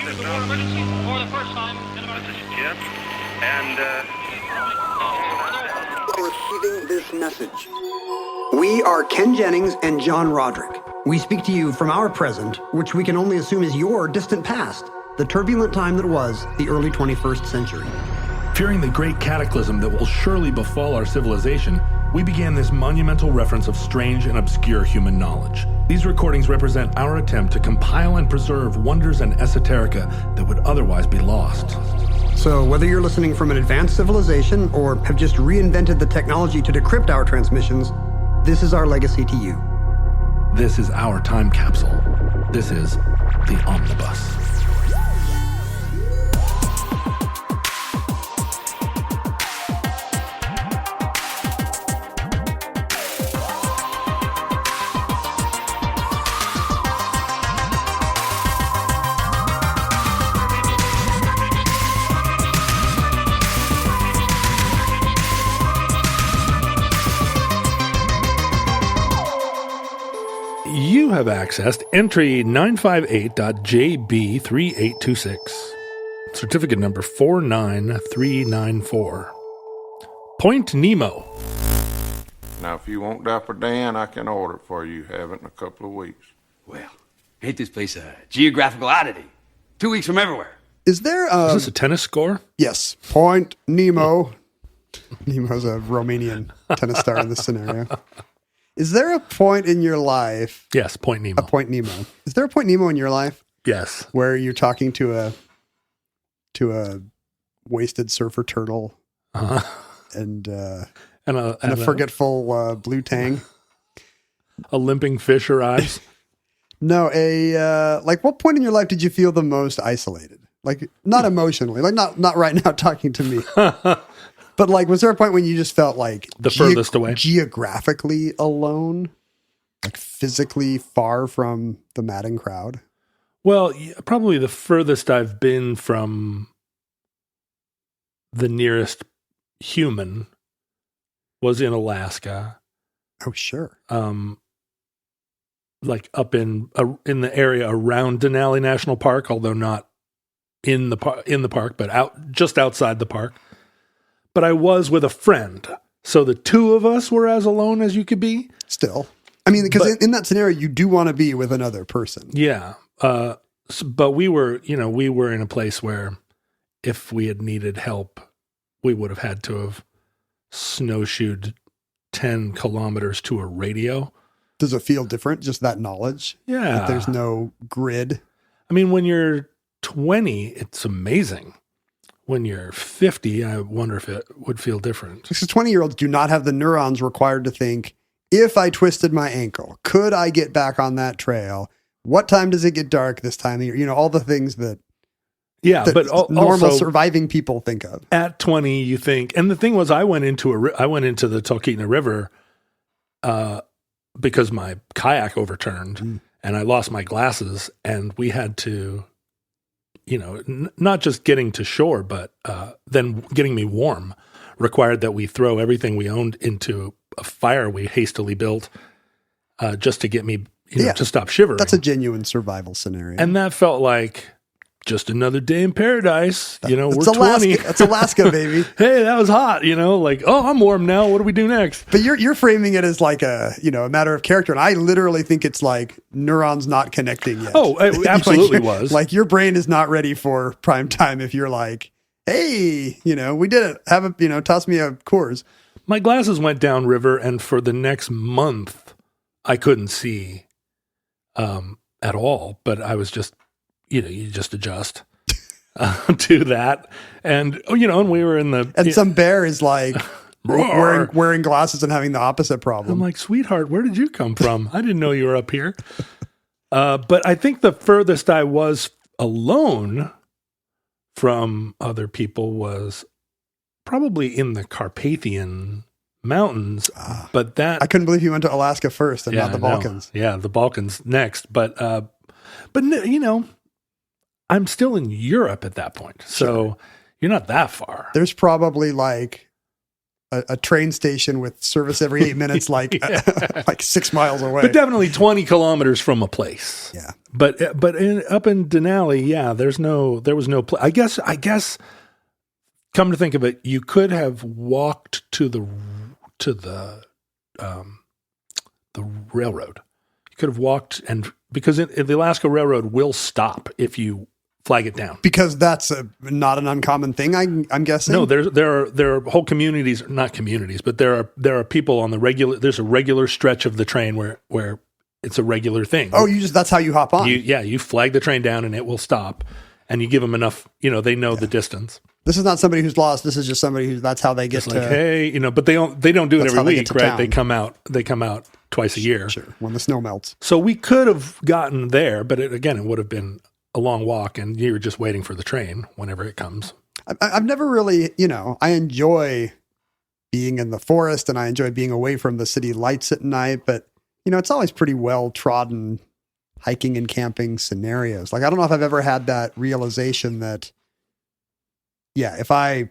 emergency for the first time in about... This is Jim, and Receiving this message. We are Ken Jennings and John Roderick. We speak to you from our present, which we can only assume is your distant past, the turbulent time that was the early 21st century. Fearing the great cataclysm that will surely befall our civilization, we began this monumental reference of strange and obscure human knowledge. These recordings represent our attempt to compile and preserve wonders and esoterica that would otherwise be lost. So whether you're listening from an advanced civilization or have just reinvented the technology to decrypt our transmissions, this is our legacy to you. This is our time capsule. This is the Omnibus. You have accessed entry 958.JB3826, certificate number 49394. Point Nemo. Now, if you want Dapper Dan, I can order it for you. Have it in a couple of weeks. Well, ain't this place a geographical oddity? 2 weeks from everywhere. Is there Is this a tennis score? Yes. Point Nemo. Nemo's a Romanian tennis star in this scenario. Is there a point in your life? Yes, Point Nemo. A Point Nemo. Is there a Point Nemo in your life? Yes. Where you're talking to a wasted surfer turtle and a forgetful blue tang? A limping fish arrives? No, like what point in your life did you feel the most isolated? Like not emotionally, like not right now talking to me. But like, was there a point when you just felt like the furthest away, geographically alone, like physically far from the madding crowd? Well, probably the furthest I've been from the nearest human was in Alaska. Oh, sure. Like up in the area around Denali National Park, although not in the park, but just outside the park. But I was with a friend. So the two of us were as alone as you could be. Still. I mean, because in that scenario, you do want to be with another person. Yeah. But we were in a place where if we had needed help, we would have had to have snowshoed 10 kilometers to a radio. Does it feel different? Just that knowledge? Yeah. That there's no grid? I mean, when you're 20, it's amazing. When you're 50, I wonder if it would feel different. Because 20-year-olds do not have the neurons required to think, if I twisted my ankle, could I get back on that trail? What time does it get dark this time of year? You know, all the things that normal surviving people think of. At 20, you think, and the thing was, I went into the Talkeetna River because my kayak overturned and I lost my glasses, and we had to, not just getting to shore, but then getting me warm required that we throw everything we owned into a fire we hastily built just to get me, to stop shivering. That's a genuine survival scenario. And that felt like just another day in paradise. We're Alaska. 20. That's Alaska, baby. Hey, that was hot. Like, oh, I'm warm now. What do we do next? But you're framing it as like a matter of character, and I literally think it's like neurons not connecting yet. Oh, it absolutely was. Like your brain is not ready for prime time if you're like, hey, we did it. Have a toss me a Coors. My glasses went downriver, and for the next month, I couldn't see at all. But I was just. You just adjust to that. And, and we were in the... And some bear is like wearing glasses and having the opposite problem. I'm like, sweetheart, where did you come from? I didn't know you were up here. But I think the furthest I was alone from other people was probably in the Carpathian Mountains. But that... I couldn't believe you went to Alaska first and not the Balkans. Yeah, the Balkans next. But I'm still in Europe at that point. So you're not that far. There's probably like a train station with service every 8 minutes, like 6 miles away. But definitely 20 kilometers from a place. Yeah. But up in Denali, yeah, there was no place. I guess, come to think of it, you could have walked to the railroad. You could have walked, and because the Alaska Railroad will stop if you flag it down. Because that's not an uncommon thing, I'm guessing. No, there are whole communities, not communities, but there are people on the regular. There's a regular stretch of the train where it's a regular thing. Oh, that's how you hop on. You flag the train down and it will stop, and you give them enough. They know the distance. This is not somebody who's lost. This is just somebody that's how they get to. Hey, but they don't do it every week, right? Town. They come out twice a year. Sure, when the snow melts. So we could have gotten there, but it would have been a long walk, and you were just waiting for the train whenever it comes. I've never really, I enjoy being in the forest and I enjoy being away from the city lights at night, but it's always pretty well trodden hiking and camping scenarios. Like, I don't know if I've ever had that realization that, yeah, if I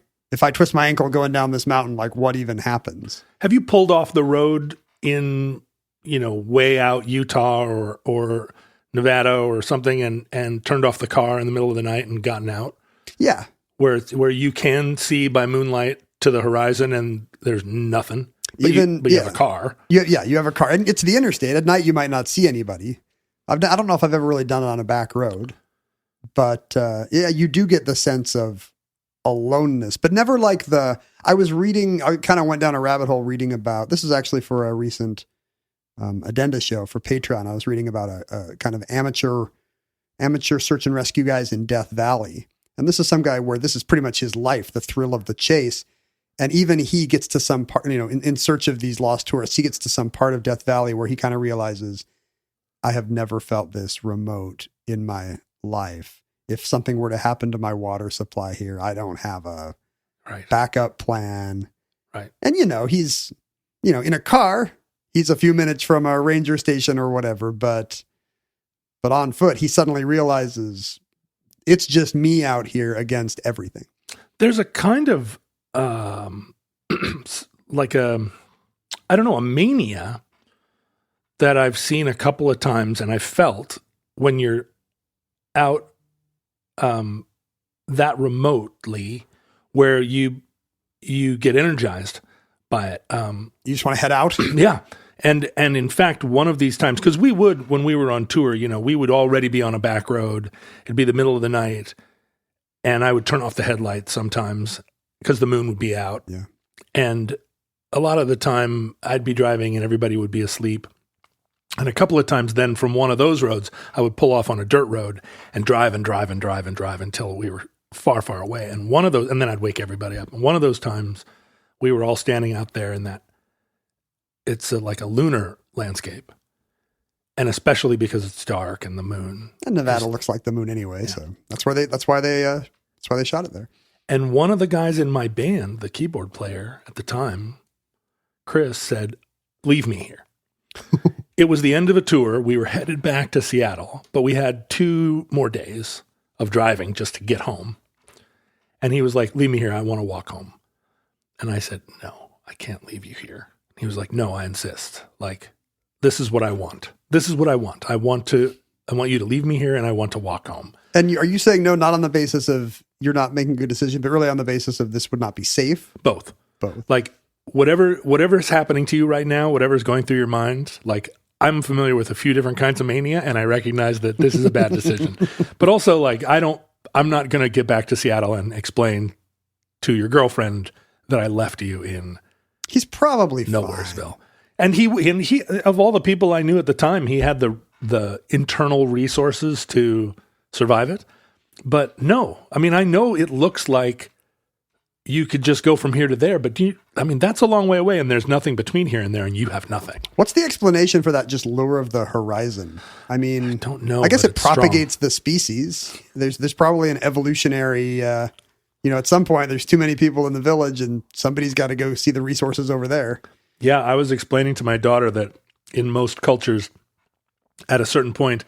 twist my ankle going down this mountain, like, what even happens? Have you pulled off the road in, way out Utah or Nevada or something and turned off the car in the middle of the night and gotten out? Yeah. Where you can see by moonlight to the horizon and there's nothing. But you have a car. Yeah, you have a car. And it's the interstate. At night, you might not see anybody. I don't know if I've ever really done it on a back road. But, you do get the sense of aloneness. But never like I kind of went down a rabbit hole reading about, this is actually for a recent addenda show for Patreon. I was reading about a kind of amateur search and rescue guys in Death Valley. And this is some guy where this is pretty much his life, the thrill of the chase. And even he gets to some part, in search of these lost tourists, he gets to some part of Death Valley where he kind of realizes, I have never felt this remote in my life. If something were to happen to my water supply here, I don't have a backup plan. Right. And, he's, in a car, he's a few minutes from a ranger station or whatever, but on foot, he suddenly realizes it's just me out here against everything. There's a kind of, like a mania that I've seen a couple of times and I felt when you're out that remotely where you get energized by it. You just want to head out? Yeah. And in fact, one of these times, because we would, when we were on tour, we would already be on a back road. It'd be the middle of the night and I would turn off the headlights sometimes because the moon would be out. Yeah. And a lot of the time I'd be driving and everybody would be asleep. And a couple of times then from one of those roads, I would pull off on a dirt road and drive until we were far, far away. And one of those, and then I'd wake everybody up. And one of those times we were all standing out there in that it's like a lunar landscape. And especially because it's dark and the moon. And Nevada looks like the moon anyway. Yeah. So that's why they shot it there. And one of the guys in my band, the keyboard player at the time, Chris, said, "Leave me here." It was the end of a tour. We were headed back to Seattle, but we had 2 more days of driving just to get home. And he was like, "Leave me here. I want to walk home." And I said, "No, I can't leave you here." He was like, "No, I insist. Like, this is what I want. This is what I want. I want you to leave me here and I want to walk home." And are you saying no, not on the basis of you're not making a good decision, but really on the basis of this would not be safe? Both. Like, whatever is happening to you right now, whatever is going through your mind, like, I'm familiar with a few different kinds of mania and I recognize that this is a bad decision. But also, like, I'm not going to get back to Seattle and explain to your girlfriend that I left you in He's probably Nowheresville. And he of all the people I knew at the time, he had the internal resources to survive it. But no, I mean, I know it looks like you could just go from here to there, but that's a long way away and there's nothing between here and there and you have nothing. What's the explanation for that just lure of the horizon? I mean, I don't know. I guess it propagates the species. There's probably an evolutionary, at some point there's too many people in the village and somebody's got to go see the resources over there. Yeah. I was explaining to my daughter that in most cultures at a certain point,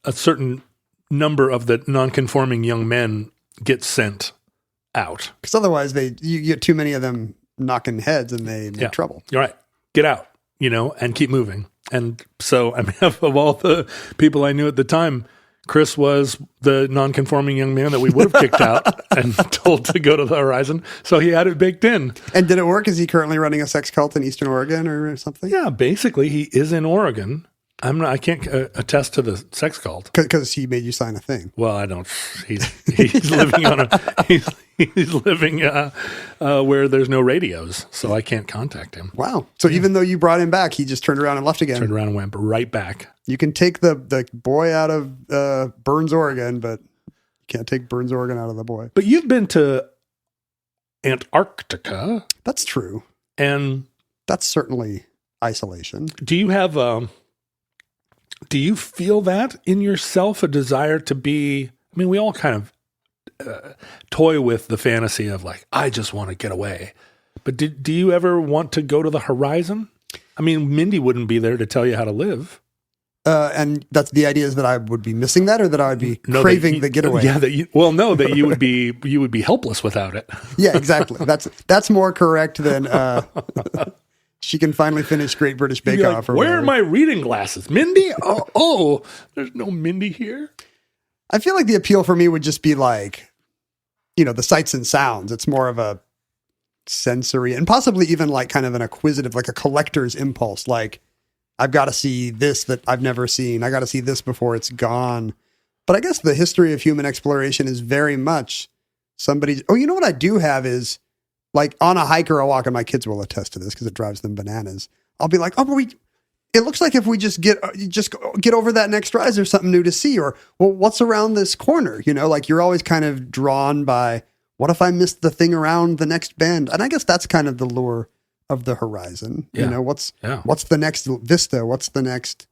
a certain number of the non-conforming young men get sent out. Because otherwise you get too many of them knocking heads and they make trouble. You're right. Get out, and keep moving. And so, I mean, of all the people I knew at the time, Chris was the non-conforming young man that we would have kicked out and told to go to the horizon. So he had it baked in. And did it work? Is he currently running a sex cult in Eastern Oregon or something? Yeah, basically he is in Oregon. I can't attest to the sex cult because he made you sign a thing. Well, I don't. He's living he's living where there's no radios, so I can't contact him. Wow! So even though you brought him back, he just turned around and left again. Turned around and went right back. You can take the boy out of Burns, Oregon, but you can't take Burns, Oregon out of the boy. But you've been to Antarctica. That's true, and that's certainly isolation. Do you have do you feel that in yourself, a desire to be, I mean, we all kind of toy with the fantasy of like, I just want to get away. But do you ever want to go to the horizon? I mean, Mindy wouldn't be there to tell you how to live. And that's the idea, is that I would be missing that, or that I would be craving the getaway? Yeah, that you would be helpless without it. Yeah, exactly. That's more correct than she can finally finish Great British Bake Off. Like, where are my reading glasses? Mindy? Oh, there's no Mindy here. I feel like the appeal for me would just be like, the sights and sounds. It's more of a sensory and possibly even like kind of an acquisitive, like a collector's impulse. Like, I've got to see this that I've never seen. I got to see this before it's gone. But I guess the history of human exploration is very much somebody's. Oh, you know what I do have is, like, on a hike or a walk, and my kids will attest to this because it drives them bananas. I'll be like, oh, but it looks like if we just get over that next rise, there's something new to see. Or, well, what's around this corner? Like, you're always kind of drawn by, what if I missed the thing around the next bend? And I guess that's kind of the lure of the horizon. Yeah. What's the next vista? What's the next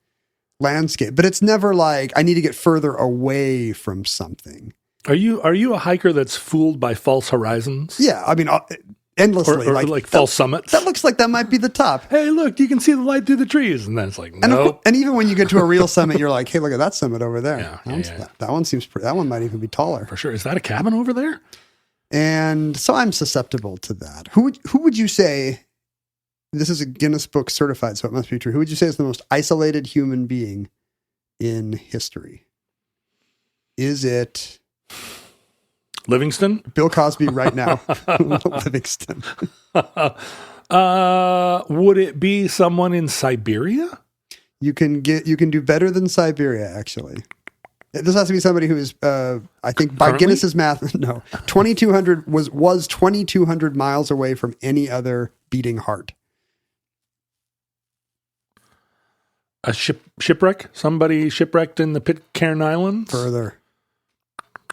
landscape? But it's never like, I need to get further away from something. Are you a hiker that's fooled by false horizons? Yeah, I mean, endlessly. Or like false summits? That looks like that might be the top. Hey, look, you can see the light through the trees. And then it's like, no. And even when you get to a real summit, you're like, hey, look at that summit over there. Yeah. That one seems pretty, that one might even be taller. For sure. Is that a cabin over there? And so I'm susceptible to that. Who would you say, this is a Guinness Book certified, so it must be true. Who would you say is the most isolated human being in history? Is it Livingston? Bill Cosby right now? Livingston. Would it be someone in Siberia? You can do better than Siberia, actually. This has to be somebody who is, I think, by Guinness's math, no, 2,200 was 2,200 miles away from any other beating heart. A shipwreck? Somebody shipwrecked in the Pitcairn Islands? Further.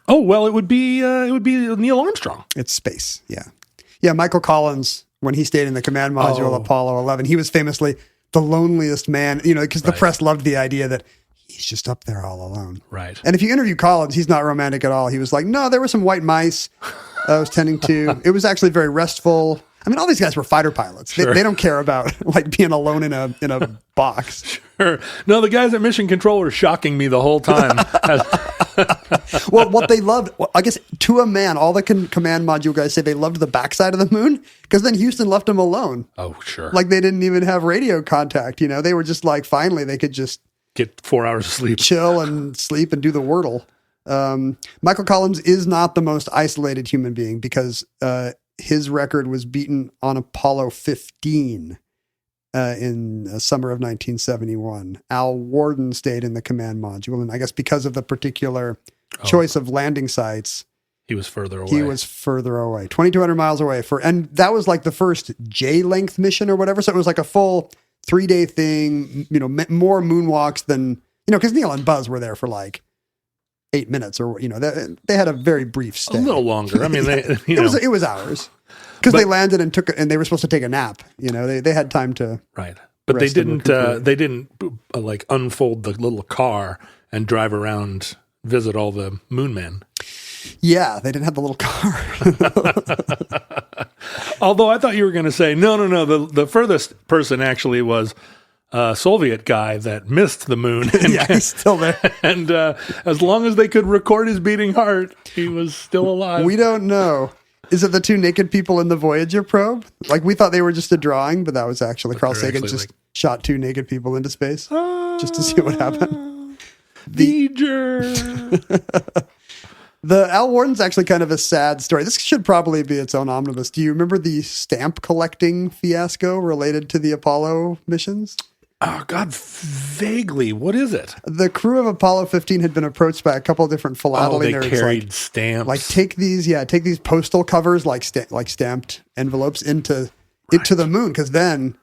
Oh, well, it would be Neil Armstrong. It's space. Yeah. Yeah. Michael Collins, when he stayed in the command module Apollo 11, he was famously the loneliest man, because the press loved the idea that he's just up there all alone. Right. And if you interview Collins, he's not romantic at all. He was like, no, there were some white mice I was tending to. It was actually very restful. I mean, all these guys were fighter pilots. Sure. They don't care about like being alone in a box. Sure. No, the guys at Mission Control were shocking me the whole time. Well, what they loved, I guess, to a man, all the command module guys say they loved the backside of the moon because then Houston left them alone. Oh, sure. Like they didn't even have radio contact. They were just like, finally, they could just get 4 hours of sleep, chill and sleep and do the Wordle. Michael Collins is not the most isolated human being because his record was beaten on Apollo 15 in the summer of 1971. Al Warden stayed in the command module, and I guess because of the particular choice of landing sites, he was further away. 2,200 miles away and that was like the first J-length mission or whatever. So it was like a full 3-day thing. More moonwalks than because Neil and Buzz were there for like 8 minutes, or they had a very brief stay. A little longer. I mean, it was hours because they landed and they were supposed to take a nap. They had time to but they didn't. They didn't like unfold the little car and drive around, visit all the moon men. Yeah, they didn't have the little car. Although I thought you were going to say no. The furthest person actually was a Soviet guy that missed the moon. And, yeah, he's still there. And as long as they could record his beating heart, he was still alive. We don't know. Is it the two naked people in the Voyager probe? Like, we thought they were just a drawing, but that was actually Carl Sagan just shot two naked people into space just to see what happened. The Al Warden's actually kind of a sad story. This should probably be its own omnibus. Do you remember the stamp collecting fiasco related to the Apollo missions? Oh, God, vaguely. What is it? The crew of Apollo 15 had been approached by a couple of different philately nerds. They carried stamps. Like, take these postal covers, like stamped envelopes into the moon, because then,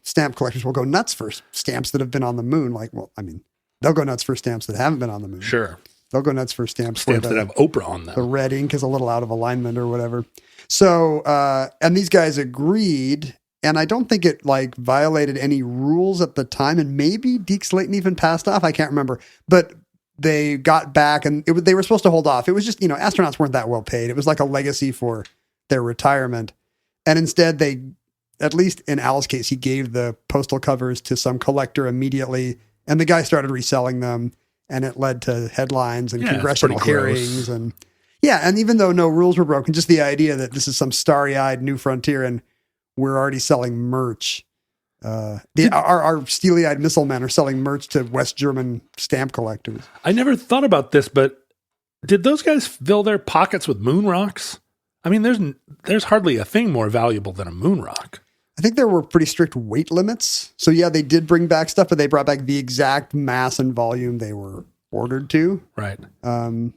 stamp collectors will go nuts for stamps that have been on the moon. Like, well, I mean, they'll go nuts for stamps that haven't been on the moon. Sure. They'll go nuts for stamps that have Oprah on them. The red ink is a little out of alignment or whatever. So, and these guys agreed, and I don't think it violated any rules at the time, and maybe Deke Slayton even passed off. I can't remember, but they got back, and they were supposed to hold off. It was just, astronauts weren't that well paid. It was like a legacy for their retirement, and instead they, at least in Al's case, he gave the postal covers to some collector immediately, and the guy started reselling them. And it led to headlines and congressional hearings. And even though no rules were broken, just the idea that this is some starry-eyed new frontier and we're already selling merch. Our steely-eyed missile men are selling merch to West German stamp collectors. I never thought about this, but did those guys fill their pockets with moon rocks? I mean, there's hardly a thing more valuable than a moon rock. I think there were pretty strict weight limits. So they did bring back stuff, but they brought back the exact mass and volume they were ordered to. Right. I mean,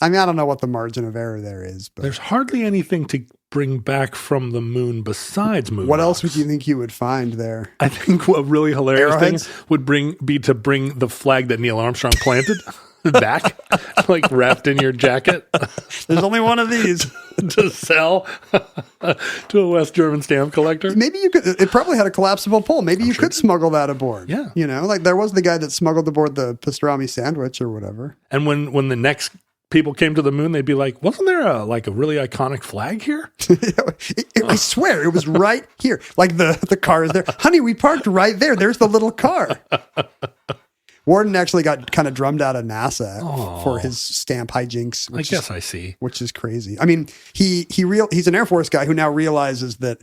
I don't know what the margin of error there is, but there's hardly anything to bring back from the moon besides moon What rocks. else would you think you would find there? I think a really hilarious thing would be to bring the flag that Neil Armstrong planted back, wrapped in your jacket. There's only one of these to sell to a West German stamp collector. Maybe you could. It probably had a collapsible pole. Maybe you could smuggle that aboard. Yeah, there was the guy that smuggled aboard the pastrami sandwich or whatever. And when the next people came to the moon, they'd be like, "Wasn't there a really iconic flag here?" I swear it was right here. Like the car is there, honey. We parked right there. There's the little car. Warden actually got kind of drummed out of NASA for his stamp hijinks. I guess I see. Which is crazy. I mean, he's an Air Force guy who now realizes that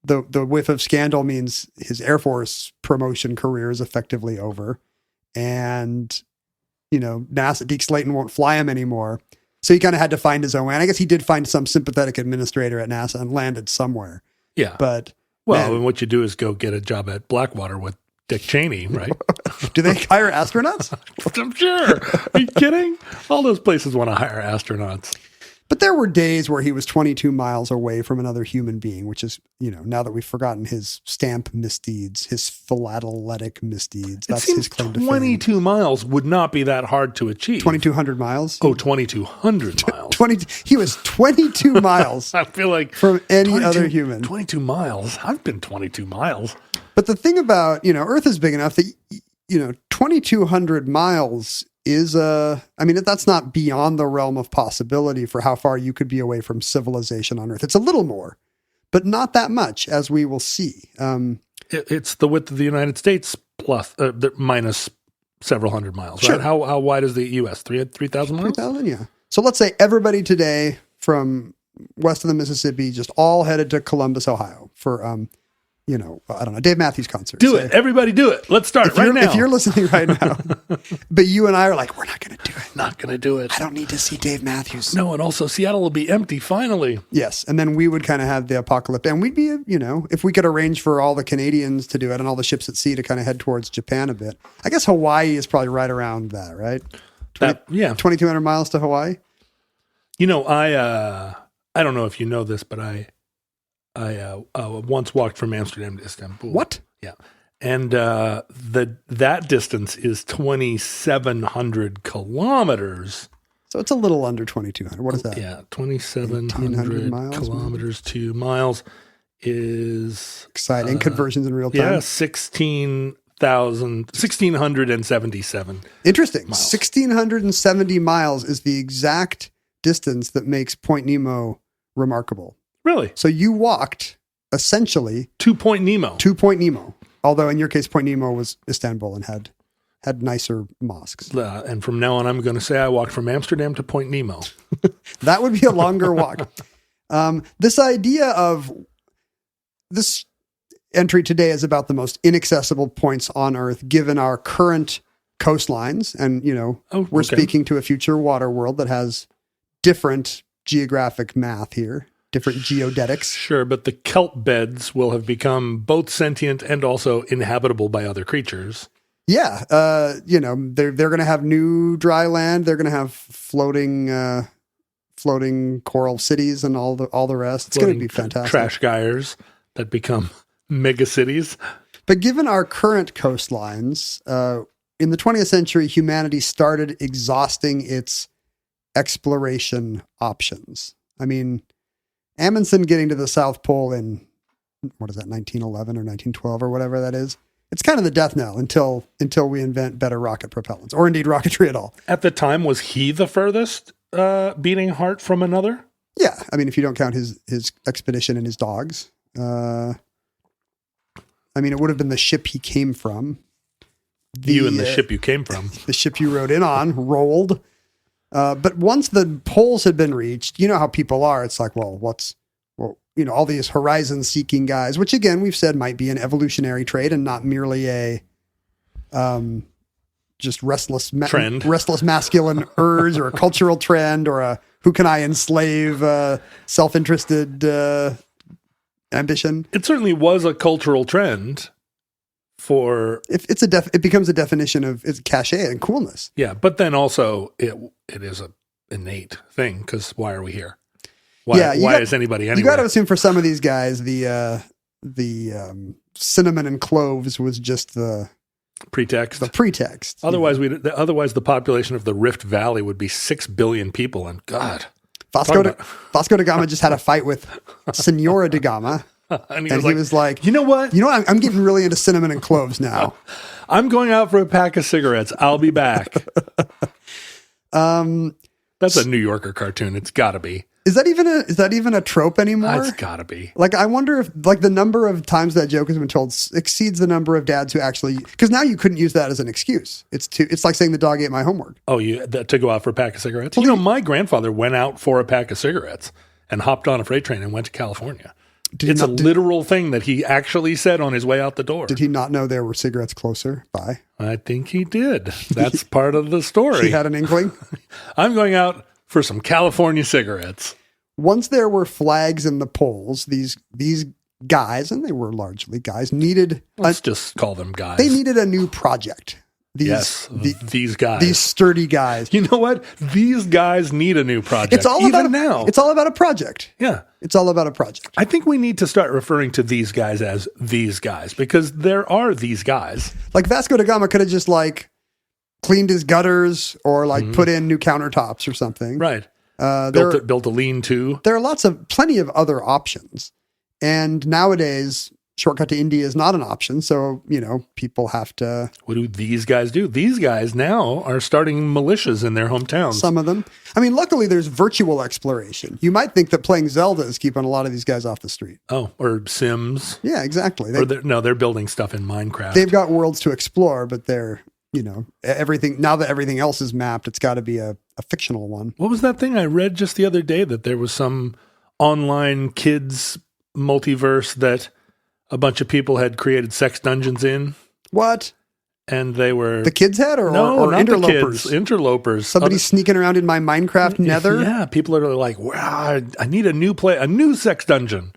the whiff of scandal means his Air Force promotion career is effectively over. And, NASA, Deke Slayton won't fly him anymore. So he kind of had to find his own way. And I guess he did find some sympathetic administrator at NASA and landed somewhere. Yeah. But, and what you do is go get a job at Blackwater with Dick Cheney, right? Do they hire astronauts? I'm sure. Are you kidding? All those places want to hire astronauts. But there were days where he was 22 miles away from another human being, which is, now that we've forgotten his stamp misdeeds, his philatelitic misdeeds. That's his claim to fame. 22 miles would not be that hard to achieve. 2,200 miles? Oh, 2,200 miles. He was 22 miles I feel like from any other human. 22 miles? I've been 22 miles. But the thing about, Earth is big enough that, 2,200 miles is that's not beyond the realm of possibility for how far you could be away from civilization on Earth. It's a little more, but not that much, as we will see. It's the width of the United States plus minus several hundred miles, sure. Right? How wide is the U.S.? 3,000 miles? 3,000, yeah. So let's say everybody today from west of the Mississippi just all headed to Columbus, Ohio for I don't know, Dave Matthews concert. Do it. Everybody do it. Let's start right now. If you're listening right now, but you and I are like, we're not going to do it. Not going to do it. I don't need to see Dave Matthews. No, and also Seattle will be empty finally. Yes. And then we would kind of have the apocalypse. And we'd be, if we could arrange for all the Canadians to do it and all the ships at sea to kind of head towards Japan a bit. I guess Hawaii is probably right around that, right? 2,200 miles to Hawaii. I don't know if you know this, but I once walked from Amsterdam to Istanbul. What? Yeah. And that distance is 2,700 kilometers. So it's a little under 2,200. What is that? Yeah, 2,700 kilometers to miles is... Exciting. Conversions in real time. Yeah, 1,677. Interesting. Miles. 1,670 miles is the exact distance that makes Point Nemo remarkable. Really? So you walked essentially to Point Nemo. Although in your case, Point Nemo was Istanbul and had nicer mosques. And from now on, I'm going to say I walked from Amsterdam to Point Nemo. That would be a longer walk. This idea of this entry today is about the most inaccessible points on Earth, given our current coastlines. And, we're speaking to a future water world that has different geographic math here, different geodetics. Sure, but the kelp beds will have become both sentient and also inhabitable by other creatures. Yeah. They're going to have new dry land. They're going to have floating coral cities and all the rest. It's going to be fantastic. Trash gyres that become mega cities. But given our current coastlines, in the 20th century, humanity started exhausting its exploration options. I mean, Amundsen getting to the South Pole in, 1911 or 1912 or whatever that is. It's kind of the death knell until we invent better rocket propellants, or indeed rocketry at all. At the time, was he the furthest beating heart from another? Yeah. I mean, if you don't count his expedition and his dogs. It would have been the ship he came from. The ship you came from. The ship you rode in on rolled. But once the poles had been reached, you know how people are. It's like, all these horizon-seeking guys, which again, we've said might be an evolutionary trait and not merely a just restless masculine urge or a cultural trend or a who can I enslave self-interested ambition. It certainly was a cultural trend for... It becomes a definition of its cachet and coolness. Yeah, but then also it is a innate thing, because why are we here? Why is anybody anywhere? You got to assume for some of these guys, the cinnamon and cloves was just the pretext. The pretext. Otherwise, the population of the Rift Valley would be 6 billion people, and God, Vasco da Gama just had a fight with Senora da Gama, and he was like, you know what? I'm getting really into cinnamon and cloves now. I'm going out for a pack of cigarettes. I'll be back. That's a New Yorker cartoon. It's got to be. Is that even a trope anymore? It's got to be. Like, I wonder if the number of times that joke has been told exceeds the number of dads who actually, because now you couldn't use that as an excuse. It's like saying the dog ate my homework. Oh, to go out for a pack of cigarettes? Well, my grandfather went out for a pack of cigarettes and hopped on a freight train and went to California. It's a literal thing that he actually said on his way out the door. Did he not know there were cigarettes closer by? I think he did. That's part of the story. He had an inkling? I'm going out for some California cigarettes. Once there were flags in the polls, these guys, and they were largely guys, needed... Let's just call them guys. They needed a new project. These guys. These sturdy guys. You know what? These guys need a new project. It's all about a project. Yeah. It's all about a project. I think we need to start referring to these guys as these guys, because there are these guys. Like Vasco da Gama could have just cleaned his gutters or put in new countertops or something. Right. Built a lean-to. There are plenty of other options. And nowadays, shortcut to India is not an option. So, people have to... What do these guys do? These guys now are starting militias in their hometowns. Some of them. I mean, luckily there's virtual exploration. You might think that playing Zelda is keeping a lot of these guys off the street. Oh, or Sims. Yeah, exactly. They're building stuff in Minecraft. They've got worlds to explore, but they're... everything, now that everything else is mapped, it's got to be a fictional one. What was that thing I read just the other day, that there was some online kids multiverse that a bunch of people had created sex dungeons in? What? And they were... The kids had or not interlopers? The kids, interlopers. Somebody sneaking around in my Minecraft nether? Yeah, people are like, wow, I need a new sex dungeon.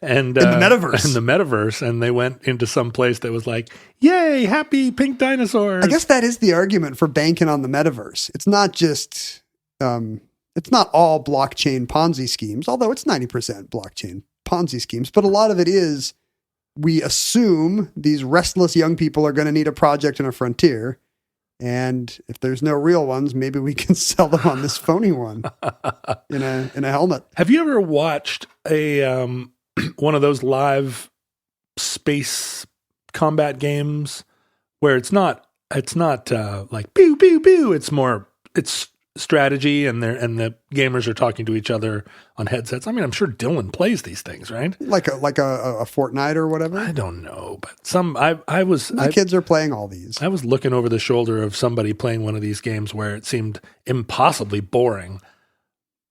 And in the metaverse. In the metaverse. And they went into some place that was like, yay, happy pink dinosaurs. I guess that is the argument for banking on the metaverse. It's not just, it's not all blockchain Ponzi schemes, although it's 90% blockchain Ponzi schemes. But a lot of it is, we assume these restless young people are going to need a project and a frontier. And if there's no real ones, maybe we can sell them on this phony one in a helmet. Have you ever watched a one of those live space combat games where it's not like pew pew pew? It's strategy, and the gamers are talking to each other on headsets. I mean, I'm sure Dylan plays these things, right? Like a Fortnite or whatever. I don't know, but my kids are playing all these. I was looking over the shoulder of somebody playing one of these games where it seemed impossibly boring,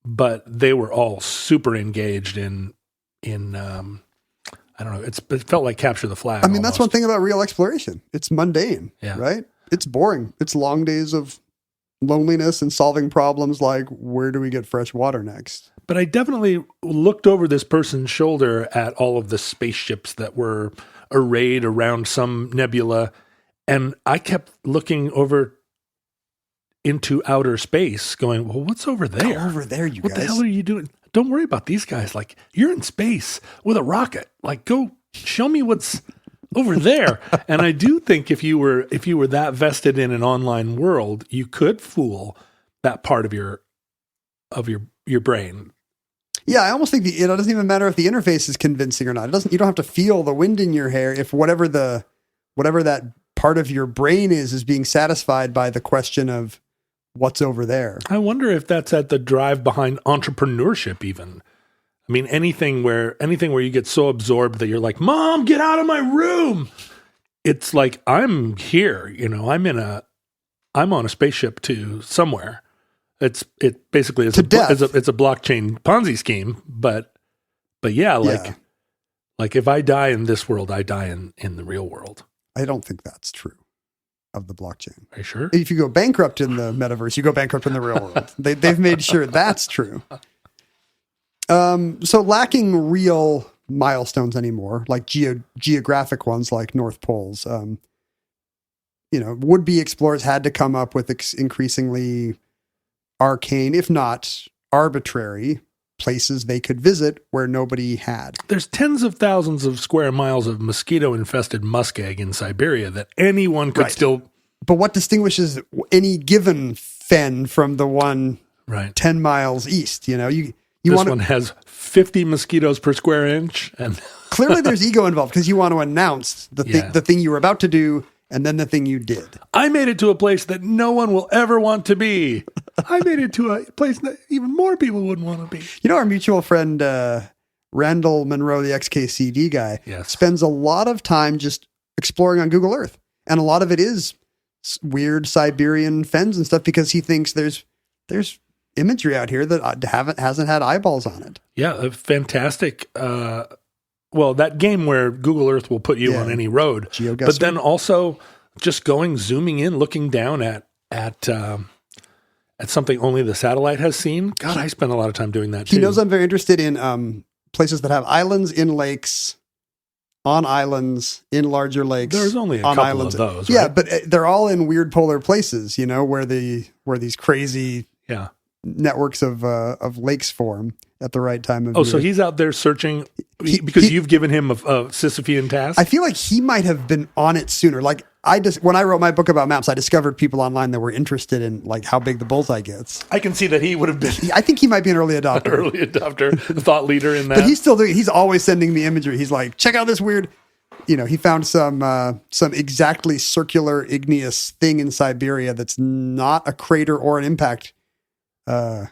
but they were all super engaged in I don't know. It felt like capture the flag. I mean, that's one thing about real exploration. It's mundane, right? It's boring. It's long days of loneliness and solving problems like, where do we get fresh water next? But I definitely looked over this person's shoulder at all of the spaceships that were arrayed around some nebula, and I kept looking over into outer space going, well, what's over there? Go over there, you what guys. What the hell are you doing? Don't worry about these guys. Like, you're in space with a rocket. Like, go show me what's over there. And I do think if you were that vested in an online world, you could fool that part of your brain. Yeah, I almost think it doesn't even matter if the interface is convincing or not. You don't have to feel the wind in your hair if whatever that part of your brain is being satisfied by the question of what's over there. I wonder if that's at the drive behind entrepreneurship even. I mean, anything where you get so absorbed that you're like, Mom, get out of my room. It's like, I'm here, I'm on a spaceship to somewhere. It basically is it's a blockchain Ponzi scheme, but yeah, like if I die in this world, I die in the real world. I don't think that's true of the blockchain. Are you sure? If you go bankrupt in the metaverse, you go bankrupt in the real world. They've made sure that's true. So lacking real milestones anymore, like geographic ones like North Poles, would-be explorers had to come up with increasingly arcane, if not arbitrary, places they could visit where nobody had. There's tens of thousands of square miles of mosquito-infested muskeg in Siberia that anyone could still... But what distinguishes any given fen from the one 10 miles east? This one has 50 mosquitoes per square inch. And clearly there's ego involved because you want to announce the thing you were about to do and then the thing you did. I made it to a place that no one will ever want to be. I made it to a place that even more people wouldn't want to be. Our mutual friend, Randall Monroe, the XKCD guy, spends a lot of time just exploring on Google Earth. And a lot of it is weird Siberian fens and stuff because he thinks there's imagery out here that hasn't had eyeballs on it. Yeah, a fantastic. That game where Google Earth will put you on any road, but then also just zooming in, looking down at something only the satellite has seen. God, I spend a lot of time doing that too. He knows I'm very interested in places that have islands in lakes, on islands, in larger lakes. There's only a couple of those. Yeah, but they're all in weird polar places, where these crazy networks of lakes form at the right time of year. So he's out there searching because you've given him a Sisyphean task? I feel like he might have been on it sooner. Like when I wrote my book about maps, I discovered people online that were interested in like how big the bullseye gets. I can see that he would have been. I think he might be an early adopter. Thought leader in that. But he's always sending me imagery. He's like, check out this weird, he found some exactly circular igneous thing in Siberia that's not a crater or an impact. And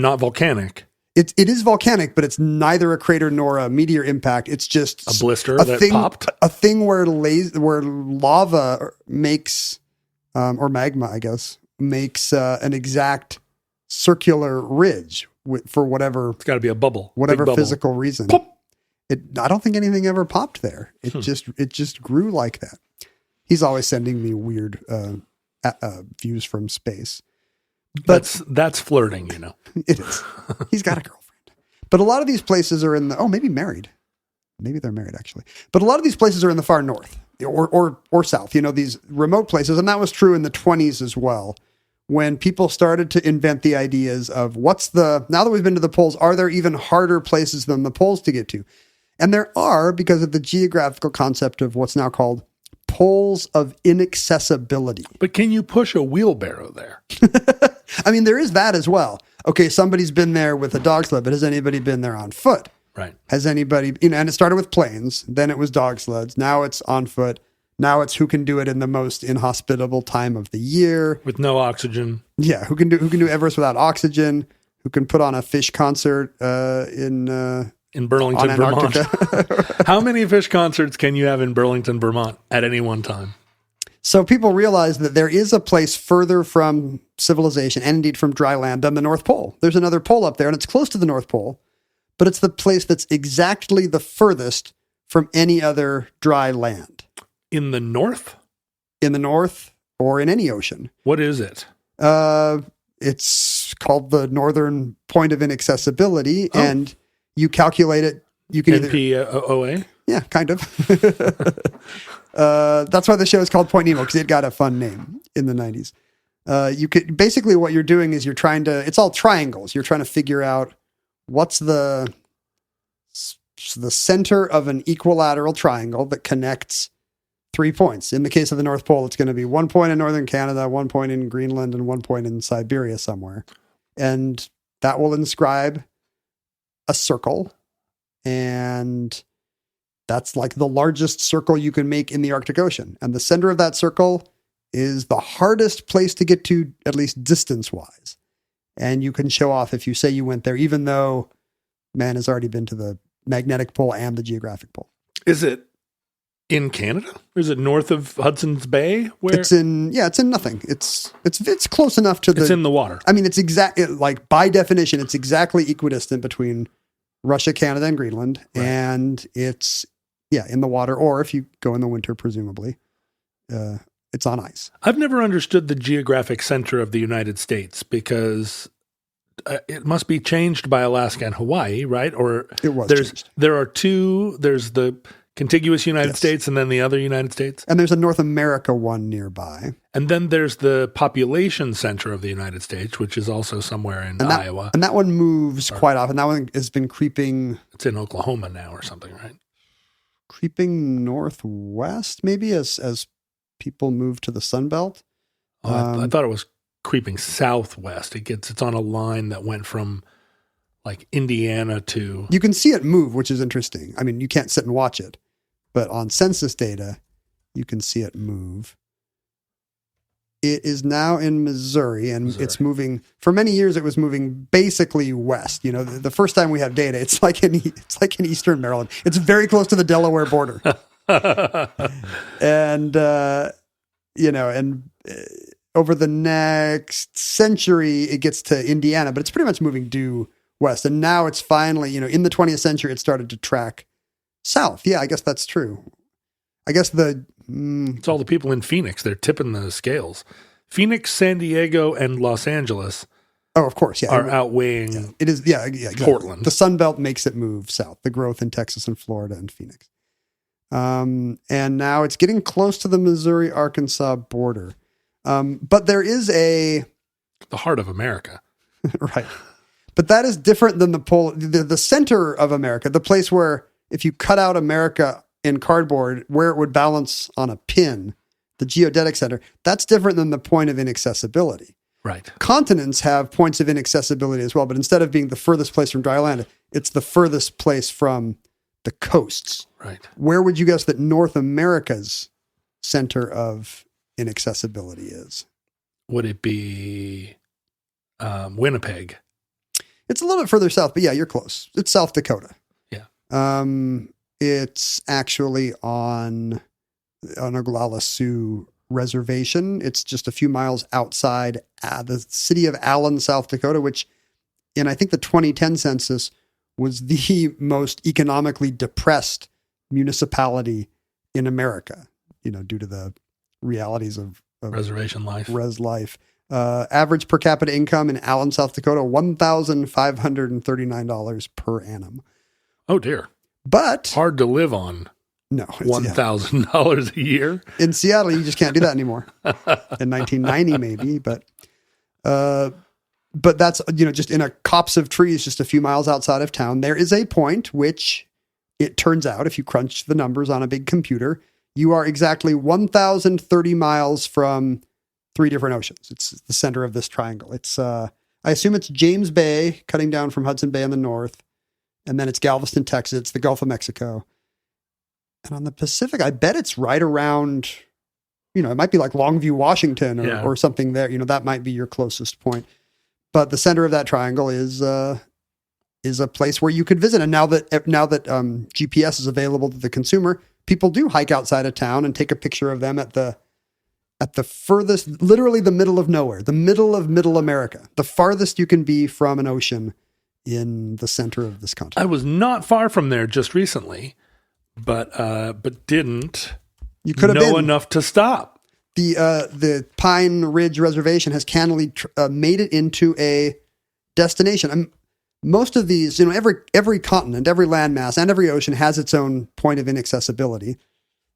not volcanic. It is volcanic, but it's neither a crater nor a meteor impact. It's just a blister that popped. A thing where lava makes, or magma, I guess, makes an exact circular ridge for whatever. It's got to be a bubble. Whatever bubble. physical reason. Pop. I don't think anything ever popped there. It just grew like that. He's always sending me weird views from space. But that's flirting, It is. He's got a girlfriend. But a lot of these places are maybe married. Maybe they're married actually. But a lot of these places are in the far north or south, these remote places. And that was true in the 1920s as well, when people started to invent the ideas of now that we've been to the poles, are there even harder places than the poles to get to? And there are, because of the geographical concept of what's now called poles of inaccessibility. But can you push a wheelbarrow there? I mean, there is that as well. Okay, somebody's been there with a dog sled, but has anybody been there on foot? Right. Has anybody, and it started with planes, then it was dog sleds, now it's on foot, now it's who can do it in the most inhospitable time of the year. With no oxygen. Yeah, who can do Everest without oxygen, who can put on a fish concert in Burlington, Vermont. How many fish concerts can you have in Burlington, Vermont at any one time? So people realize that there is a place further from civilization and indeed from dry land than the North Pole. There's another pole up there and it's close to the North Pole, but it's the place that's exactly the furthest from any other dry land. In the north? In the north or in any ocean. What is it? It's called the northern point of inaccessibility, and you calculate it. You can NPOA? Yeah, kind of. That's why the show is called Point Nemo, because it got a fun name in the 90s. You could basically what you're doing is you're trying to. It's all triangles. You're trying to figure out what's the center of an equilateral triangle that connects 3 points. In the case of the North Pole, it's going to be 1 point in northern Canada, 1 point in Greenland, and 1 point in Siberia somewhere. And that will inscribe a circle. And that's like the largest circle you can make in the Arctic Ocean. And the center of that circle is the hardest place to get to, at least distance-wise. And you can show off if you say you went there, even though man has already been to the magnetic pole and the geographic pole. Is it in Canada? Or is it north of Hudson's Bay? Where it's in nothing. It's close enough to it's in the water. I mean, it's like by definition, it's exactly equidistant between Russia, Canada, and Greenland. Right. And it's, in the water, or if you go in the winter, presumably, it's on ice. I've never understood the geographic center of the United States because it must be changed by Alaska and Hawaii, right? Or it was changed. There are two, there's the contiguous United States and then the other United States. And there's a North America one nearby. And then there's the population center of the United States, which is also somewhere in Iowa. And that one moves quite often. That one has been creeping. It's in Oklahoma now or something, right? Creeping northwest, maybe, as people move to the Sun Belt. I thought it was creeping southwest. It's on a line that went from like Indiana to... You can see it move, which is interesting. I mean, you can't sit and watch it, but on census data, you can see it move. It is now in Missouri, and it's moving. For many years, it was moving basically west. You know, the first time we have data, it's like in eastern Maryland. It's very close to the Delaware border, and over the next century, it gets to Indiana, but it's pretty much moving due west. And now it's finally, in the 20th century, it started to track south. Yeah, I guess that's true. I guess it's all the people in Phoenix. They're tipping the scales. Phoenix, San Diego, and Los Angeles. Oh, of course, yeah. Are outweighing. Yeah, it is, exactly. Portland. The Sun Belt makes it move south. The growth in Texas and Florida and Phoenix. And now it's getting close to the Missouri-Arkansas border. But there is the heart of America, right? But that is different than the pole, the center of America, the place where if you cut out America in cardboard, where it would balance on a pin, the geodetic center, that's different than the point of inaccessibility. Right. Continents have points of inaccessibility as well, but instead of being the furthest place from dry land, it's the furthest place from the coasts. Right. Where would you guess that North America's center of inaccessibility is? Would it be Winnipeg? It's a little bit further south, but yeah, you're close. It's South Dakota. Yeah. It's actually on Oglala Sioux Reservation. It's just a few miles outside the city of Allen, South Dakota, which in I think the 2010 census was the most economically depressed municipality in America, due to the realities of reservation life. Res life. Average per capita income in Allen, South Dakota, $1,539 per annum. Oh dear. But hard to live on. No, $1,000 a year in Seattle. You just can't do that anymore. In 1990, maybe, but that's just in a copse of trees, just a few miles outside of town. There is a point which it turns out, if you crunch the numbers on a big computer, you are exactly 1,030 miles from 3 different oceans. It's the center of this triangle. It's I assume it's James Bay, cutting down from Hudson Bay in the north. And then it's Galveston, Texas. It's the Gulf of Mexico. And on the Pacific, I bet it's right around, it might be like Longview, Washington or something there. That might be your closest point. But the center of that triangle is a place where you could visit. And now that GPS is available to the consumer, people do hike outside of town and take a picture of them at the at the furthest, literally the middle of nowhere, the middle of middle America, the farthest you can be from an ocean in the center of this continent. I was not far from there just recently, but didn't know enough to stop. The Pine Ridge Reservation has cannily made it into a destination. Most of these, every continent, every landmass, and every ocean has its own point of inaccessibility.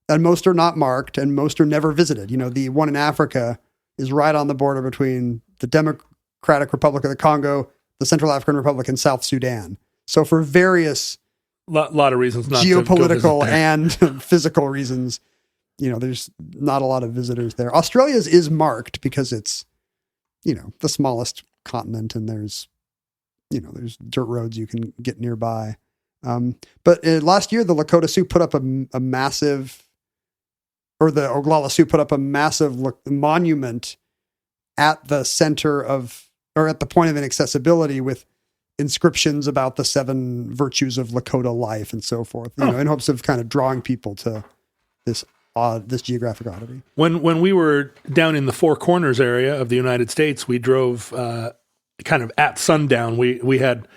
And most are not marked, and most are never visited. The one in Africa is right on the border between the Democratic Republic of the Congo, the Central African Republic, and South Sudan. So for various lot of reasons, not geopolitical and physical reasons, there's not a lot of visitors there. Australia's is marked because it's, the smallest continent, and there's dirt roads you can get nearby. But last year, the Lakota Sioux put up a massive, or the Oglala Sioux put up a massive monument at the center of, or at the point of inaccessibility, with inscriptions about the 7 virtues of Lakota life and so forth, in hopes of kind of drawing people to this geographic oddity. When we were down in the Four Corners area of the United States, we drove kind of at sundown. We had,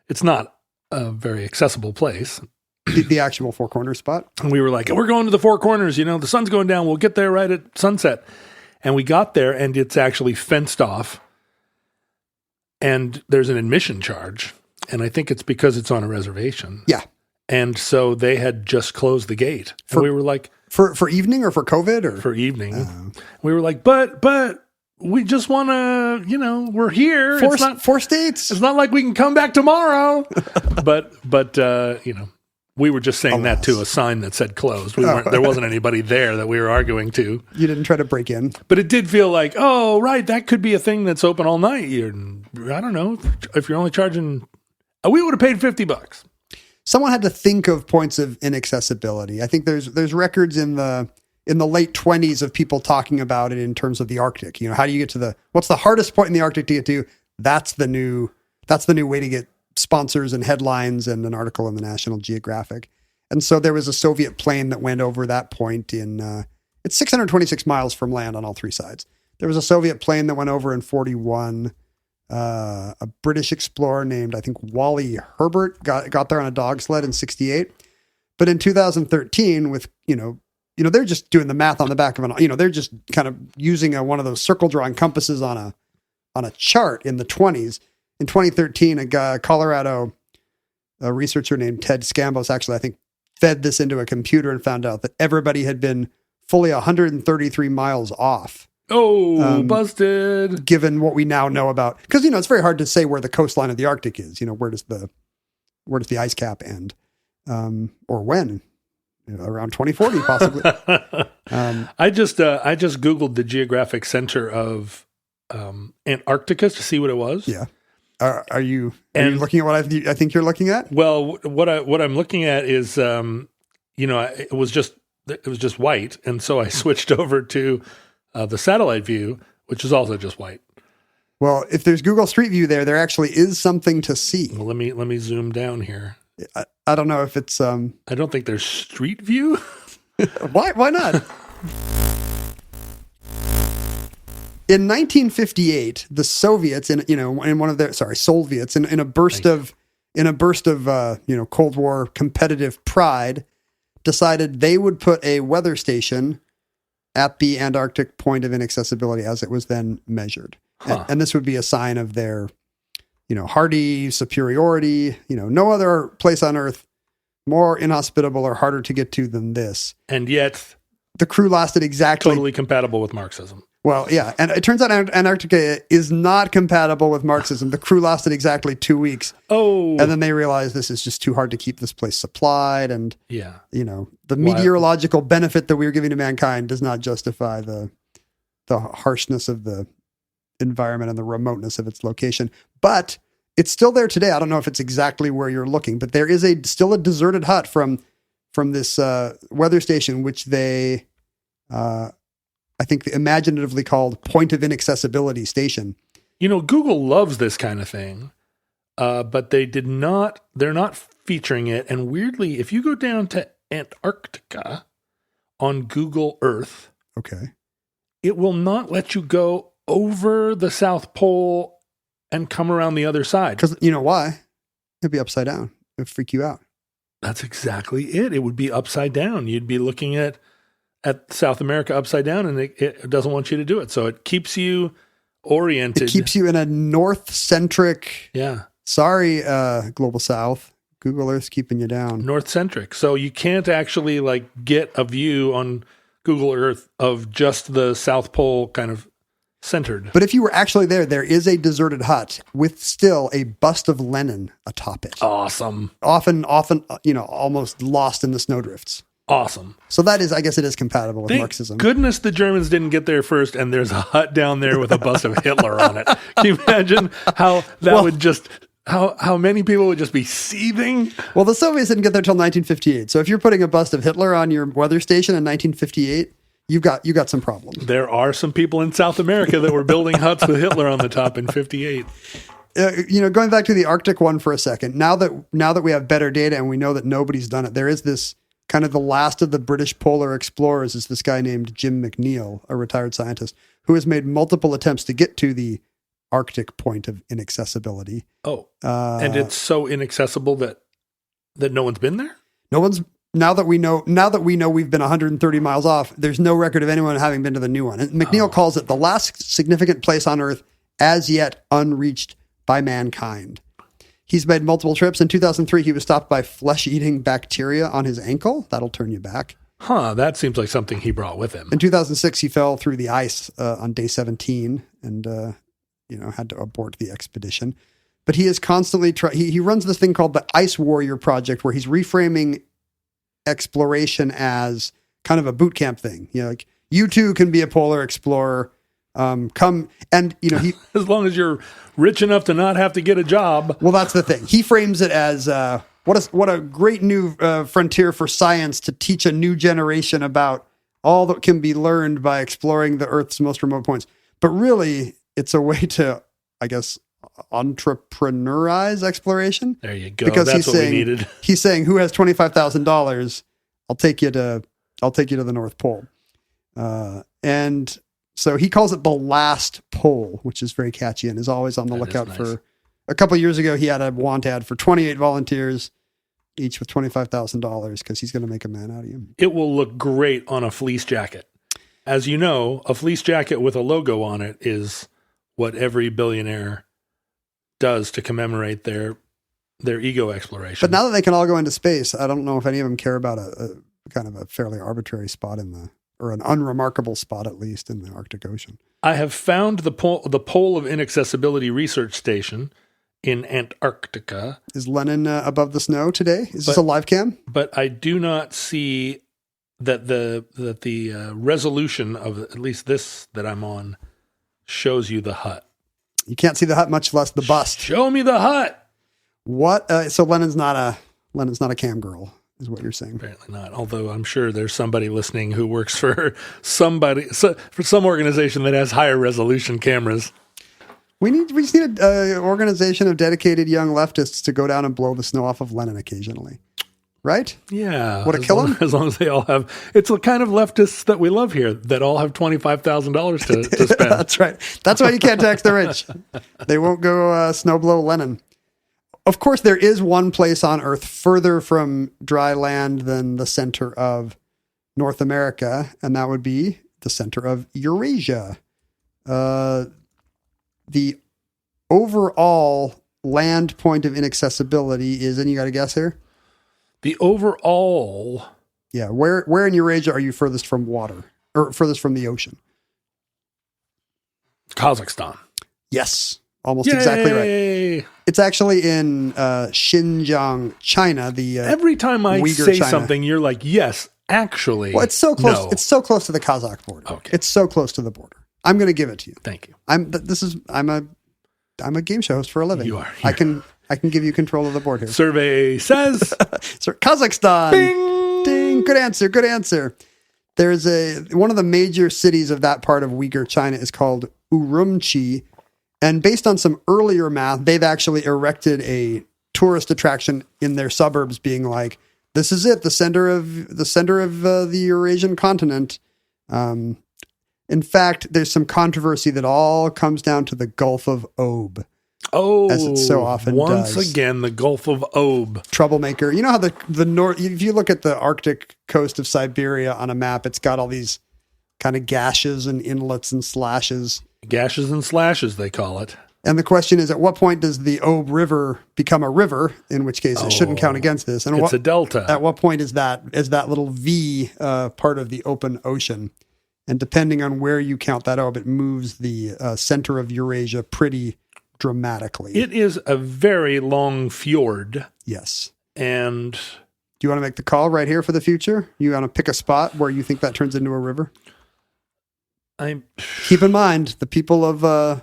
it's not a very accessible place. The actual Four Corners spot. And we were like, we're going to the Four Corners, the sun's going down. We'll get there right at sunset. And we got there, and it's actually fenced off, and there's an admission charge. And I think it's because it's on a reservation. Yeah. And so they had just closed the gate. And we were like, for evening or for COVID or for evening. We were like, but we just want to, we're here. Four states. It's not like we can come back tomorrow. but we were just saying that to a sign that said closed. There wasn't anybody there that we were arguing to. You didn't try to break in. But it did feel like, oh, right, that could be a thing that's open all night. I don't know, if you're only charging, we would have paid $50. Someone had to think of points of inaccessibility. I think there's records in the late 20s of people talking about it in terms of the Arctic. How do you get to what's the hardest point in the Arctic to get to? That's the new way to get sponsors and headlines and an article in the National Geographic. And so there was a Soviet plane that went over that point it's 626 miles from land on all 3 sides. There was a Soviet plane that went over in 41. A British explorer named, I think, Wally Herbert got there on a dog sled in 68. But in 2013 with, they're just doing the math on the back of they're just kind of using one of those circle drawing compasses on a chart in the 20s. In 2013, a Colorado researcher named Ted Scambos actually, I think, fed this into a computer and found out that everybody had been fully 133 miles off. Oh, busted. Given what we now know about, because, it's very hard to say where the coastline of the Arctic is. Where does the ice cap end? Or when? Around 2040, possibly. I just Googled the geographic center of Antarctica to see what it was. Yeah. Are you looking at what I think you're looking at? Well, what I'm looking at is, it was just white, and so I switched over to the satellite view, which is also just white. Well, if there's Google Street View there actually is something to see. Well, let me zoom down here. I don't know if it's. I don't think there's Street View. Why not? In 1958, the Soviets, in one of their Soviets, in a burst of Cold War competitive pride, decided they would put a weather station at the Antarctic point of inaccessibility as it was then measured, and this would be a sign of their, hardy superiority. No other place on Earth more inhospitable or harder to get to than this, and yet the crew lasted exactly totally compatible with Marxism. Well, yeah, and it turns out Antarctica is not compatible with Marxism. The crew lasted exactly 2 weeks. Oh. And then they realized this is just too hard to keep this place supplied. And, yeah, the meteorological benefit that we were giving to mankind does not justify the harshness of the environment and the remoteness of its location. But it's still there today. I don't know if it's exactly where you're looking, but there is still a deserted hut from this weather station, which they... I think imaginatively called Point of Inaccessibility Station. Google loves this kind of thing, but they're not featuring it. And weirdly, if you go down to Antarctica on Google Earth, okay, it will not let you go over the South Pole and come around the other side. Because you know why? It'd be upside down. It'd freak you out. That's exactly it. It would be upside down. You'd be looking at South America upside down, and it doesn't want you to do it. So it keeps you oriented. It keeps you in a north-centric. Yeah. Sorry, Global South. Google Earth's keeping you down. North-centric. So you can't actually get a view on Google Earth of just the South Pole kind of centered. But if you were actually there is a deserted hut with still a bust of Lenin atop it. Awesome. Often, almost lost in the snowdrifts. Awesome. So that is, I guess it is compatible with Thank Marxism. goodness the Germans didn't get there first, and there's a hut down there with a bust of Hitler on it. Can you imagine how that would just... How many people would just be seething? Well, the Soviets didn't get there till 1958. So if you're putting a bust of Hitler on your weather station in 1958, you got some problems. There are some people in South America that were building huts with Hitler on the top in 58. Going back to the Arctic one for a second. Now that we have better data and we know that nobody's done it, there is this kind of the last of the British polar explorers is this guy named Jim McNeill, a retired scientist, who has made multiple attempts to get to the Arctic point of inaccessibility. Oh, and it's so inaccessible that no one's been there? No one's. Now that we know we've been 130 miles off, there's no record of anyone having been to the new one. And McNeill calls it the last significant place on Earth as yet unreached by mankind. He's made multiple trips. In 2003, he was stopped by flesh-eating bacteria on his ankle. That'll turn you back. Huh, that seems like something he brought with him. In 2006, he fell through the ice on day 17 and had to abort the expedition. But he is constantly he runs this thing called the Ice Warrior Project, where he's reframing exploration as kind of a boot camp thing. You too can be a polar explorer. Come and he as long as you're rich enough to not have to get a job. Well, that's the thing. He frames it as what a great new frontier for science to teach a new generation about all that can be learned by exploring the Earth's most remote points. But really, it's a way to, I guess, entrepreneurize exploration. There you go. Because that's what we needed. He's saying, "Who has $25,000? I'll take you to the North Pole." And so he calls it the last pole, which is very catchy and is always on the lookout for. A couple of years ago, he had a want ad for 28 volunteers, each with $25,000, because he's going to make a man out of you. It will look great on a fleece jacket. As you know, a fleece jacket with a logo on it is what every billionaire does to commemorate their ego exploration. But now that they can all go into space, I don't know if any of them care about a kind of a fairly arbitrary spot or an unremarkable spot, at least, in the Arctic Ocean. I have found the Pole of Inaccessibility Research Station in Antarctica. Is Lenin above the snow today? Is this a live cam? But I do not see that the resolution of at least this that I'm on shows you the hut. You can't see the hut, much less the bust. Show me the hut. What? So Lenin's not a cam girl, is what you're saying. Apparently not. Although I'm sure there's somebody listening who works for some organization that has higher resolution cameras. We just need an organization of dedicated young leftists to go down and blow the snow off of Lenin occasionally. Right? Yeah. Would it kill him? As long as they all have, it's the kind of leftists that we love here that all have $25,000 to spend. That's right. That's why you can't tax the rich. They won't go snowblow Lenin. Of course, there is one place on Earth further from dry land than the center of North America, and that would be the center of Eurasia. The overall land point of inaccessibility is, and you got a guess here? The overall... Yeah, where in Eurasia are you furthest from water, or furthest from the ocean? Kazakhstan. Yes, almost exactly right. It's actually in Xinjiang, China. Every time I Uyghur say China. something, you're like, yes, actually. Well, it's so close. No. It's so close to the Kazakh border. Okay. It's so close to the border. I'm going to give it to you. Thank you. I'm a game show host for a living. You are. I can give you control of the board here. Survey says So Kazakhstan. Bing! Ding. Good answer. Good answer. There's one of the major cities of that part of Uyghur China is called Urumqi. And based on some earlier math, they've actually erected a tourist attraction in their suburbs, being like, "This is it, the center of the Eurasian continent." In fact, there's some controversy that all comes down to the Gulf of Ob. Oh, as it so often once does. again, the Gulf of Ob. Troublemaker. You know how the north, if you look at the Arctic coast of Siberia on a map, it's got all these kind of gashes and inlets and slashes. Gashes and slashes, they call it. And the question is, at what point does the Ob River become a river? In which case, it shouldn't count against this. And it's a delta. At what point is that little V part of the open ocean? And depending on where you count that Ob, it moves the center of Eurasia pretty dramatically. It is a very long fjord. Yes. And do you want to make the call right here for the future? You want to pick a spot where you think that turns into a river? Keep in mind, the people of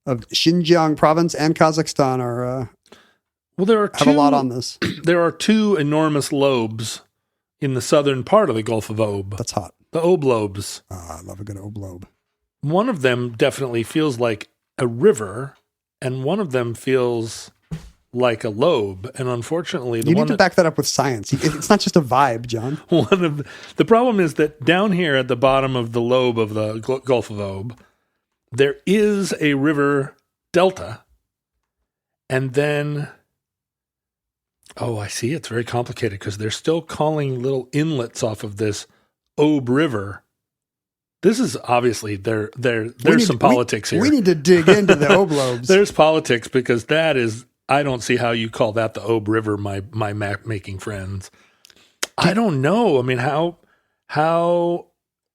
Xinjiang province and Kazakhstan are have a lot on this. There are two enormous lobes in the southern part of the Gulf of Ob. That's hot. The Ob lobes. I love a good Ob lobe. One of them definitely feels like a river, and one of them feels like a lobe. And unfortunately, you need to back that up with science. It's not just a vibe, John. The problem is that down here at the bottom of the lobe of the Gulf of Ob, there is a river delta, and then, I see. It's very complicated because they're still calling little inlets off of this Ob River. This is obviously there's some politics here. We need to dig into the Ob lobes. There's politics because that is. I don't see how you call that the Ob River. My map making friends. I don't know. I mean, how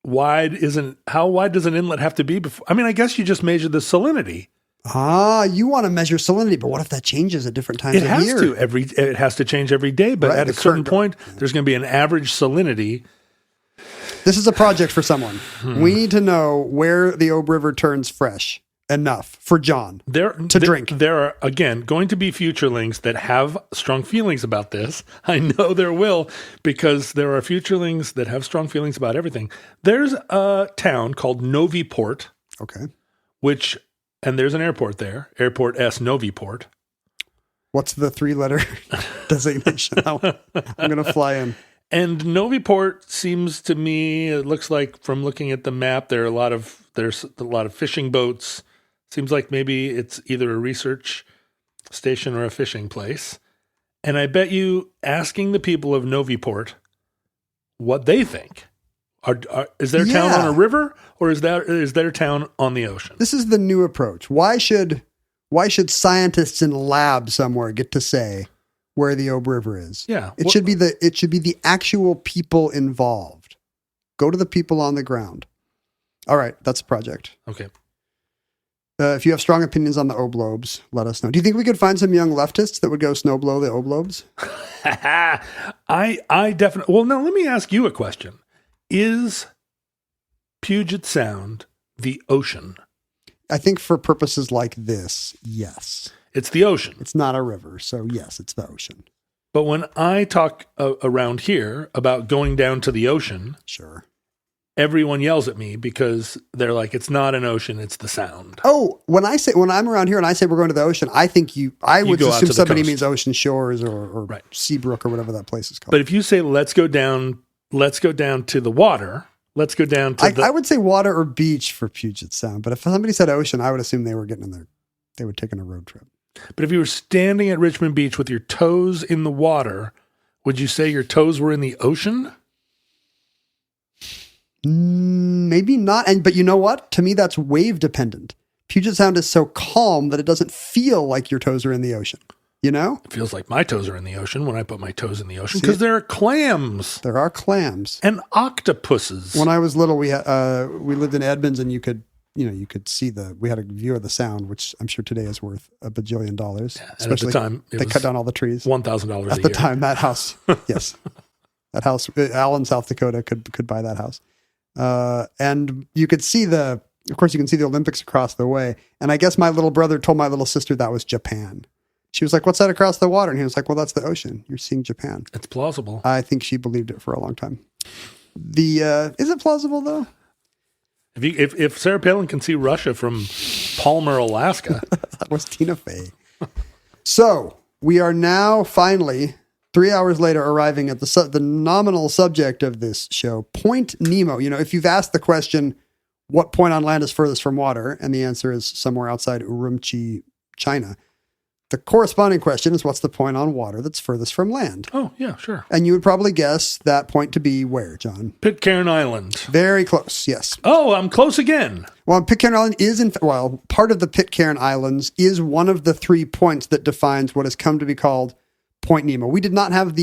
wide does an inlet have to be before? I mean, I guess you just measure the salinity. You want to measure salinity, but what if that changes at different times of year? It has to change every day, but at a certain point, there's going to be an average salinity. This is a project for someone. We need to know where the Ob River turns fresh enough for John to drink. There are, again, going to be future links that have strong feelings about this. I know there will, because there are futurelings that have strong feelings about everything. There's a town called Noviport. Okay. And there's an airport there, Airport S Noviport. What's the 3-letter designation? I'm going to fly in. And Noviport seems to me, it looks like from looking at the map, there's a lot of fishing boats. Seems like maybe it's either a research station or a fishing place. And I bet you asking the people of Noviport what they think. Is their town on a river, or is their town on the ocean? This is the new approach. Why should scientists in a lab somewhere get to say where the Ob River is? Yeah. It should be the actual people involved. Go to the people on the ground. All right, that's a project. Okay. If you have strong opinions on the Ob lobes, let us know. Do you think we could find some young leftists that would go snowblow the Ob lobes? I definitely. Well, now let me ask you a question. Is Puget Sound the ocean? I think for purposes like this, yes. It's the ocean. It's not a river, so yes, it's the ocean. But when I talk around here about going down to the ocean, sure, everyone yells at me because they're like, it's not an ocean, it's the sound. Oh, when I'm around here and I say we're going to the ocean, I would assume somebody means Ocean Shores or right. Seabrook or whatever that place is called. But if you say, let's go down to the water, let's go down to I would say water or beach for Puget Sound. But if somebody said ocean, I would assume they were they were taking a road trip. But if you were standing at Richmond Beach with your toes in the water, would you say your toes were in the ocean? Maybe not. But you know what? To me, that's wave dependent. Puget Sound is so calm that it doesn't feel like your toes are in the ocean. You know? It feels like my toes are in the ocean when I put my toes in the ocean because there are clams. There are clams. And octopuses. When I was little, we lived in Edmonds and you could see we had a view of the sound, which I'm sure today is worth $1 bajillion. Yeah, especially at the time, they cut down all the trees. $1,000 at the time. That house, yes, that house, Allen, South Dakota, could buy that house, and you could see of course, you can see the Olympics across the way. And I guess my little brother told my little sister that was Japan. She was like, "What's that across the water?" And he was like, "Well, that's the ocean. You're seeing Japan." It's plausible. I think she believed it for a long time. Is it plausible though? If Sarah Palin can see Russia from Palmer, Alaska. That was Tina Fey. So we are now finally 3 hours later arriving at the nominal subject of this show, Point Nemo. You know, if you've asked the question, what point on land is furthest from water? And the answer is somewhere outside Urumqi, China. The corresponding question is, what's the point on water that's furthest from land? Oh, yeah, sure. And you would probably guess that point to be where, John? Pitcairn Island. Very close, yes. Oh, I'm close again. Well, Pitcairn Island is, part of the Pitcairn Islands is one of the 3 points that defines what has come to be called Point Nemo. We did not have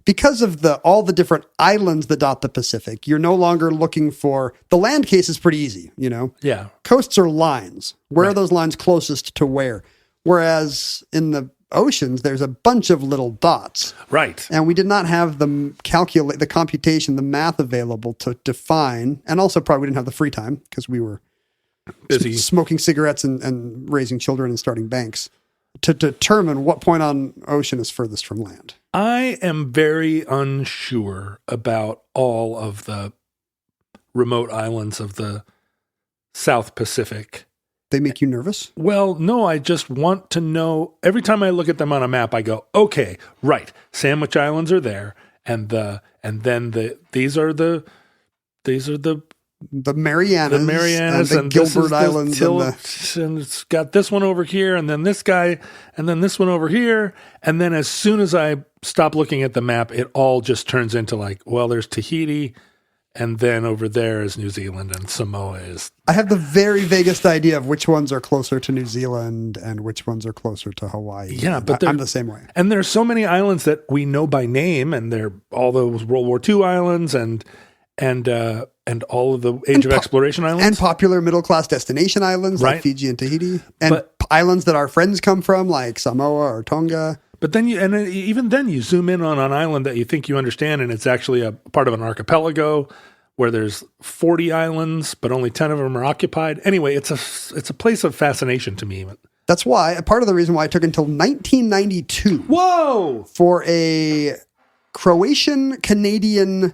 because of all the different islands that dot the Pacific, you're no longer looking for, the land case is pretty easy, Yeah. Coasts are lines. Where are those lines closest to where? Whereas in the oceans, there's a bunch of little dots. Right. And we did not have the computation, the math available to define, and also probably we didn't have the free time because we were Busy. smoking cigarettes and raising children and starting banks to determine what point on ocean is furthest from land. I am very unsure about all of the remote islands of the South Pacific. They make you nervous? Well, no, I just want to know. Every time I look at them on a map, I go, okay, right. Sandwich Islands are there, these are the Marianas, and the Gilbert Islands, and it's got this one over here, and then this guy, and then this one over here, and then as soon as I stop looking at the map, it all just turns into like, well, there's Tahiti. And then over there is New Zealand, and Samoa is. I have the very vaguest idea of which ones are closer to New Zealand and which ones are closer to Hawaii. Yeah, but I'm the same way. And there's so many islands that we know by name, and they're all those World War II islands and all of the Age of Exploration islands. And popular middle-class destination islands like Fiji and Tahiti. And islands that our friends come from like Samoa or Tonga. But then even then you zoom in on an island that you think you understand, and it's actually a part of an archipelago where there's 40 islands, but only 10 of them are occupied. Anyway, it's a place of fascination to me. That's why, part of the reason why it took until 1992. Whoa! For a Croatian-Canadian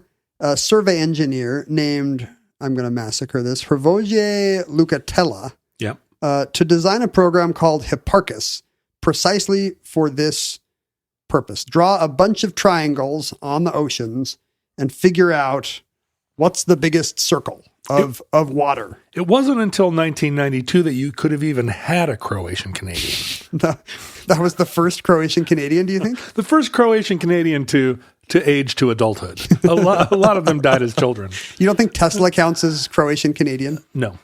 survey engineer named, I'm going to massacre this, Hrvoje Lukatela, to design a program called Hipparchus, precisely for this purpose. Draw a bunch of triangles on the oceans and figure out what's the biggest circle of water. It wasn't until 1992 that you could have even had a Croatian Canadian. That was the first Croatian Canadian, do you think? The first Croatian Canadian to age to adulthood. A lot of them died as children. You don't think Tesla counts as Croatian Canadian? No.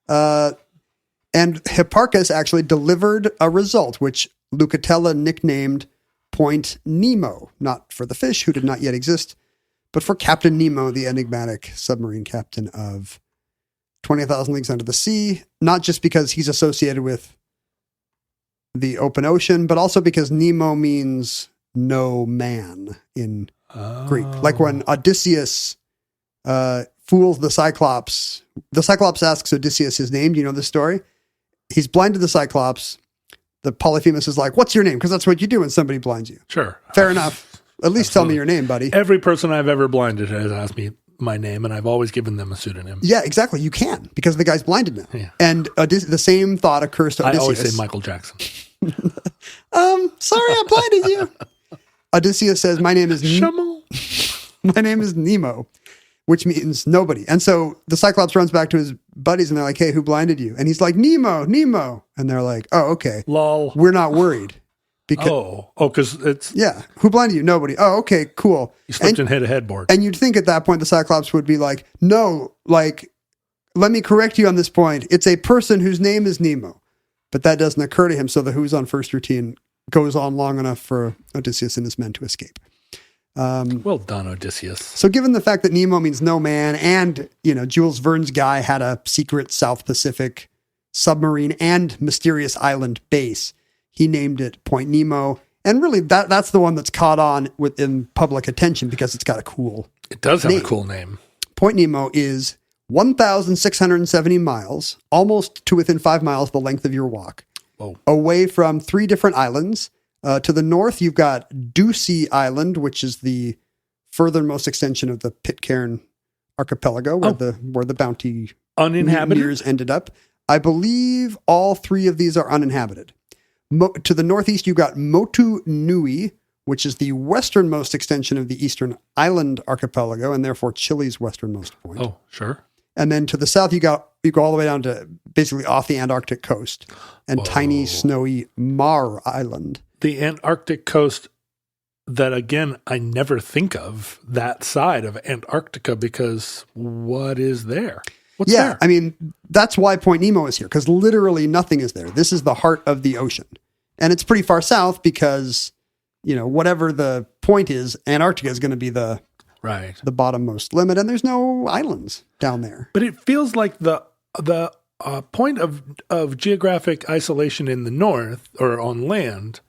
And Hipparchus actually delivered a result, which Lukatela nicknamed Point Nemo, not for the fish, who did not yet exist, but for Captain Nemo, the enigmatic submarine captain of 20,000 Leagues Under the Sea, not just because he's associated with the open ocean, but also because Nemo means no man in Greek. Like when Odysseus fools the Cyclops asks Odysseus his name. Do you know this story? He's blind to the Cyclops. The Polyphemus is like, what's your name? Because that's what you do when somebody blinds you. Sure. Fair enough. At least tell me your name, buddy. Every person I've ever blinded has asked me my name, and I've always given them a pseudonym. Yeah, exactly. You can, because the guy's blinded now. Yeah. And the same thought occurs to Odysseus. I always say Michael Jackson. Sorry, I blinded you. Odysseus says, my name is Nemo, which means nobody. And so the Cyclops runs back to his buddies and they're like, hey, who blinded you? And he's like, Nemo. And they're like, oh, okay. Lol. We're not worried. Because it's... Yeah. Who blinded you? Nobody. Oh, okay, cool. You slipped and hit a headboard. And you'd think at that point the Cyclops would be like, no, like, let me correct you on this point. It's a person whose name is Nemo. But that doesn't occur to him, so the Who's on First routine goes on long enough for Odysseus and his men to escape. Well done, Odysseus. So given the fact that Nemo means no man, and, Jules Verne's guy had a secret South Pacific submarine and mysterious island base, he named it Point Nemo. And really, that's the one that's caught on within public attention because it's got a cool It does have name. a cool name. Point Nemo is 1,670 miles, almost to within 5 miles the length of your walk, away from 3 different islands. To the north, you've got Ducie Island, which is the furthermost extension of the Pitcairn archipelago, where the bounty uninhabited ended up. I believe all 3 of these are uninhabited. To the northeast, you've got Motu Nui, which is the westernmost extension of the eastern island archipelago, and therefore Chile's westernmost point. Oh, sure. And then to the south, you go all the way down to basically off the Antarctic coast and tiny snowy Mar Island. The Antarctic coast that, again, I never think of that side of Antarctica because what is there? What's there? I mean, that's why Point Nemo is here, because literally nothing is there. This is the heart of the ocean. And it's pretty far south because, whatever the point is, Antarctica is going to be the bottommost limit, and there's no islands down there. But it feels like the point of geographic isolation in the north or on land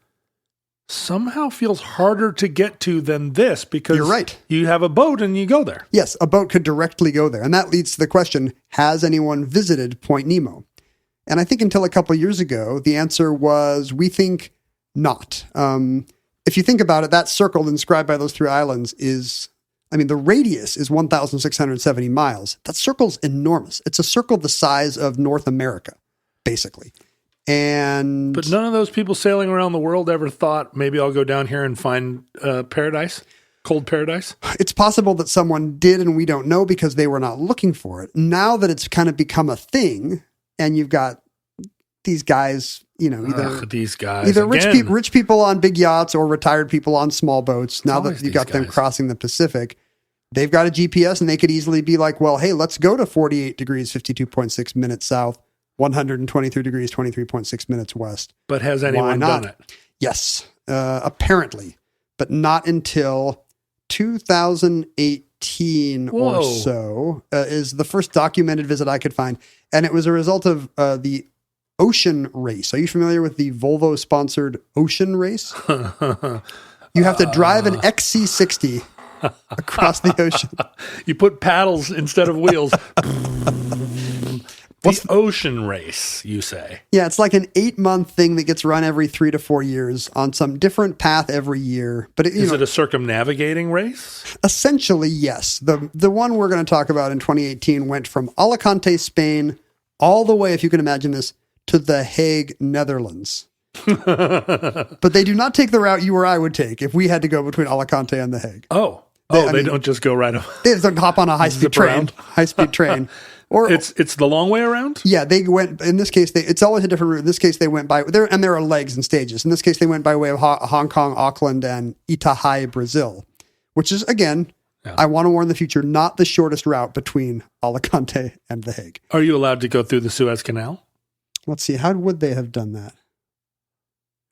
somehow feels harder to get to than this because you're right. You have a boat and you go there. Yes, a boat could directly go there. And that leads to the question, has anyone visited Point Nemo? And I think until a couple of years ago, the answer was, we think not. If you think about it, that circle inscribed by those 3 islands the radius is 1,670 miles. That circle's enormous. It's a circle the size of North America, basically. But none of those people sailing around the world ever thought, maybe I'll go down here and find paradise, cold paradise? It's possible that someone did and we don't know because they were not looking for it. Now that it's kind of become a thing and you've got these guys, either rich people on big yachts or retired people on small boats. Now that you've got them crossing the Pacific, they've got a GPS and they could easily be like, well, hey, let's go to 48 degrees, 52.6 minutes south. 123 degrees, 23.6 minutes west. But has anyone done it? Yes, apparently, but not until 2018 or so is the first documented visit I could find. And it was a result of the ocean race. Are you familiar with the Volvo-sponsored ocean race? You have to drive an XC60 across the ocean. You put paddles instead of wheels. The ocean race, you say? Yeah, it's like an 8-month thing that gets run every 3 to 4 years on some different path every year. But is it a circumnavigating race? Essentially, yes. The one we're going to talk about in 2018 went from Alicante, Spain, all the way, if you can imagine this, to The Hague, Netherlands. But they do not take the route you or I would take if we had to go between Alicante and The Hague. They don't just go right up. They don't hop on a high-speed train. Or it's the long way around? Yeah, they went, in this case, it's always a different route. In this case, they went by, there are legs and stages. In this case, they went by way of Hong Kong, Auckland, and Itajaí, Brazil, which is, again, I want to warn the future, not the shortest route between Alicante and The Hague. Are you allowed to go through the Suez Canal? Let's see, how would they have done that?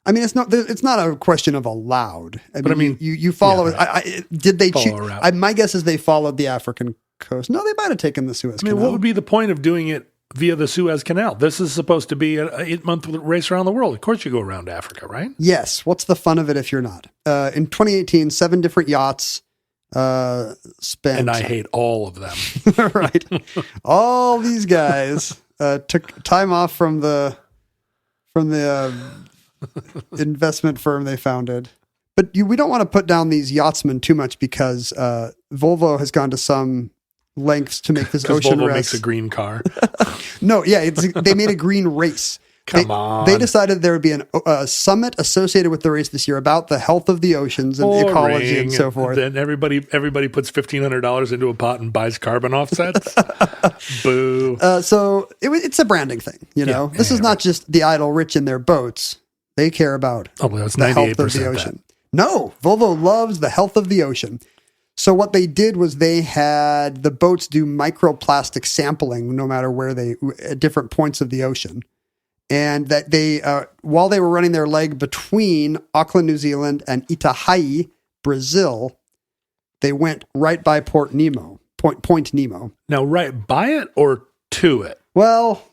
I mean, it's not a question of allowed. You follow it. Did they choose? My guess is they followed the African coast. No, they might have taken the Suez Canal. What would be the point of doing it via the Suez Canal? This is supposed to be an 8-month race around the world. Of course you go around Africa, right? Yes. What's the fun of it if you're not? In 2018, 7 different yachts spent. And I hate all of them. Right. All these guys took time off from the investment firm they founded. But we don't want to put down these yachtsmen too much because Volvo has gone to some lengths to make this ocean Volvo race. Makes a green car. No, yeah, they made a green race. Come on. They decided there would be a summit associated with the race this year about the health of the oceans and ecology and so forth. Then everybody puts $1,500 into a pot and buys carbon offsets. Boo. So it's a branding thing. This is not just the idle rich in their boats. They care about the health of the ocean. No, Volvo loves the health of the ocean. So what they did was they had the boats do microplastic sampling no matter where at different points of the ocean. And that they, while they were running their leg between Auckland, New Zealand and Itajaí, Brazil, they went right by Point Nemo. Now, right by it or to it? Well,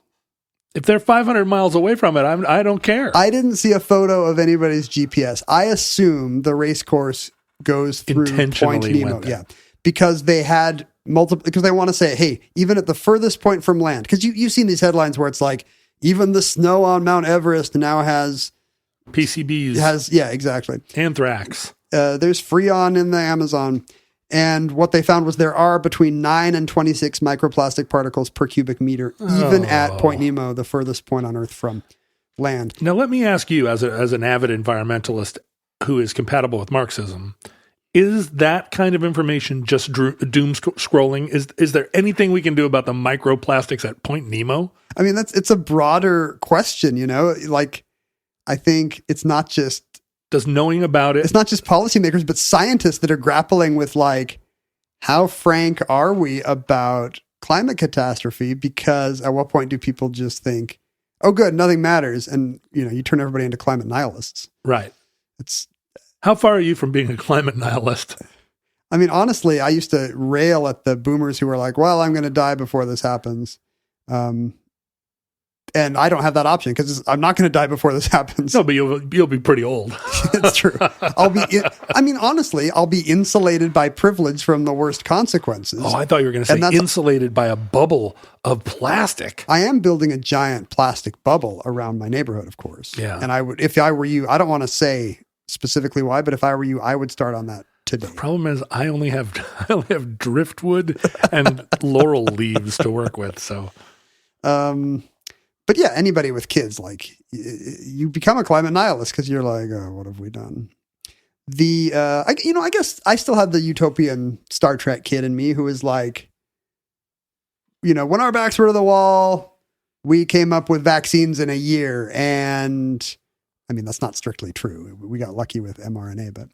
if they're 500 miles away from it, I don't care. I didn't see a photo of anybody's GPS. I assume the race course goes through Point Nemo. Yeah, because they had multiple. Because they want to say, hey, even at the furthest point from land, because you've seen these headlines where it's like, even the snow on Mount Everest now has PCBs. Yeah, exactly. Anthrax. There's Freon in the Amazon. And what they found was there are between 9 and 26 microplastic particles per cubic meter, even at Point Nemo, the furthest point on Earth from land. Now, let me ask you, as an avid environmentalist who is compatible with Marxism, Is that kind of information just doom scrolling? Is there anything we can do about the microplastics at Point Nemo? I mean, it's a broader question, like, I think it's not just, does knowing about it, it's not just policymakers, but scientists that are grappling with, like, how frank are we about climate catastrophe? Because at what point do people just think, oh, good, nothing matters. And, you turn everybody into climate nihilists. Right. It's, how far are you from being a climate nihilist? I mean, honestly, I used to rail at the boomers who were like, well, I'm going to die before this happens. And I don't have that option because I'm not going to die before this happens. No, but you'll be pretty old. It's true. Honestly, I'll be insulated by privilege from the worst consequences. Oh, I thought you were going to say insulated by a bubble of plastic. I am building a giant plastic bubble around my neighborhood, of course. Yeah. And if I were you, I don't want to say specifically why, but if I were you, I would start on that today. The problem is I only have driftwood and laurel leaves to work with. So, but yeah, anybody with kids, like, you become a climate nihilist because you're like, oh, what have we done? I guess I still have the utopian Star Trek kid in me who is like, when our backs were to the wall, we came up with vaccines in a year. And I mean, that's not strictly true. We got lucky with mRNA, but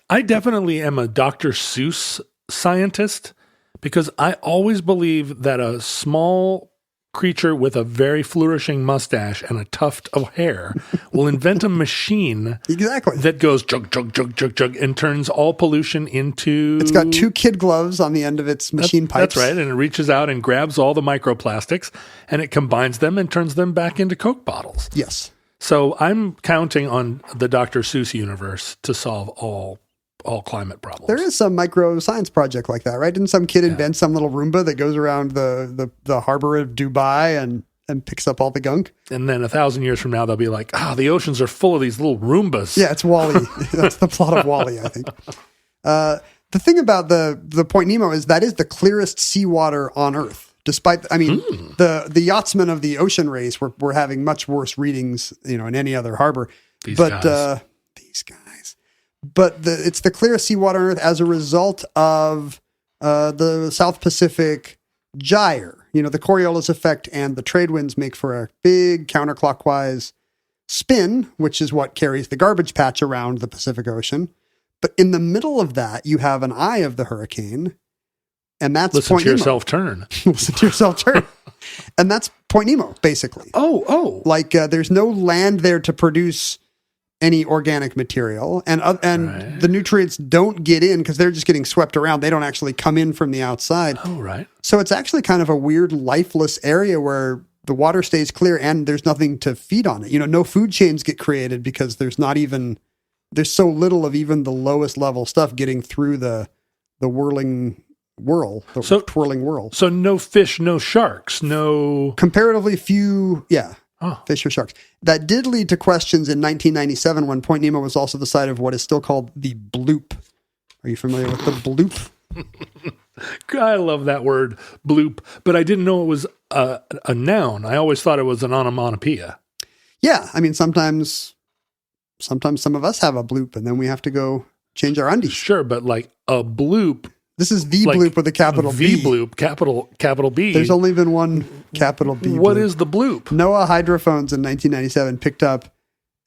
I definitely am a Dr. Seuss scientist because I always believe that a small creature with a very flourishing mustache and a tuft of hair will invent a machine exactly that goes jug, jug, jug, jug, jug, and turns all pollution into... It's got 2 kid gloves on the end of its machine pipes. That's right, and it reaches out and grabs all the microplastics, and it combines them and turns them back into Coke bottles. Yes. So I'm counting on the Dr. Seuss universe to solve all climate problems. There is some micro science project like that, right? Didn't some kid invent some little Roomba that goes around the harbor of Dubai and picks up all the gunk? And then 1,000 years from now, they'll be like, the oceans are full of these little Roombas. Yeah, it's WALL-E. That's the plot of WALL-E, I think. The thing about the Point Nemo is that is the clearest seawater on Earth. Despite, the yachtsmen of the ocean race were having much worse readings, in any other harbor. These guys. But it's the clearest seawater on Earth as a result of the South Pacific gyre. The Coriolis effect and the trade winds make for a big counterclockwise spin, which is what carries the garbage patch around the Pacific Ocean. But in the middle of that, you have an eye of the hurricane, and that's Listen Point to Nemo. yourself turn. Listen to yourself turn. And that's Point Nemo, basically. Oh. Like there's no land there to produce any organic material, and Right. the nutrients don't get in because they're just getting swept around. They don't actually come in from the outside. Oh, right. So it's actually kind of a weird, lifeless area where the water stays clear and there's nothing to feed on it. No food chains get created because there's so little of even the lowest level stuff getting through the whirling whirl, twirling whirl. So no fish, no sharks, no... Comparatively few, fish or sharks. That did lead to questions in 1997 when Point Nemo was also the site of what is still called the bloop. Are you familiar with the bloop? I love that word, bloop, but I didn't know it was a noun. I always thought it was an onomatopoeia. Yeah, I mean, sometimes some of us have a bloop and then we have to go change our undies. Sure, but like a bloop... This is the bloop with a capital B. The bloop, capital B. There's only been one capital B. What bloop. is the bloop? NOAA hydrophones in 1997 picked up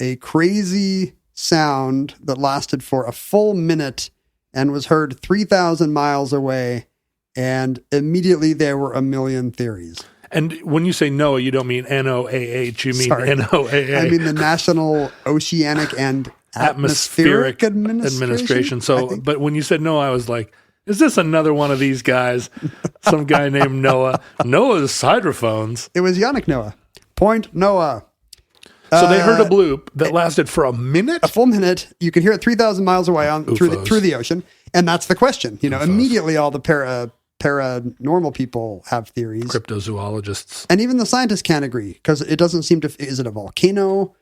a crazy sound that lasted for a full minute and was heard 3,000 miles away. And immediately there were a million theories. And when you say NOAA, you don't mean NOAH, you mean NOAA. I mean the National Oceanic and Atmospheric Administration. So, but when you said NOAA, I was like, is this another one of these guys? Some guy named Noah. Noah's hydrophones. It was Yannick Noah. Point Noah. So they heard a bloop that lasted for a minute? A full minute. You can hear it 3,000 miles away through the ocean. And that's the question. Immediately all the paranormal people have theories. Cryptozoologists. And even the scientists can't agree because it doesn't seem to... Is it a volcano?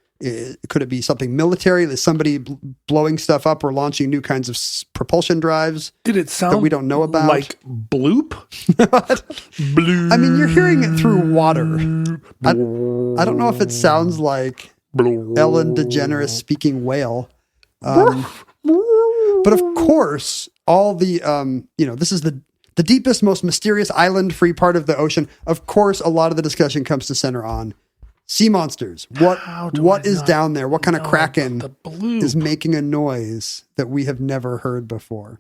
Could it be something military? Is somebody blowing stuff up or launching new kinds of propulsion drives? Did it sound that we don't know about? Like bloop? Bloop. I mean, you're hearing it through water. I don't know if it sounds like Ellen DeGeneres speaking whale. But of course, all the, this is the deepest, most mysterious island-free part of the ocean. Of course, a lot of the discussion comes to center on sea monsters. What is down there? What kind of kraken is making a noise that we have never heard before?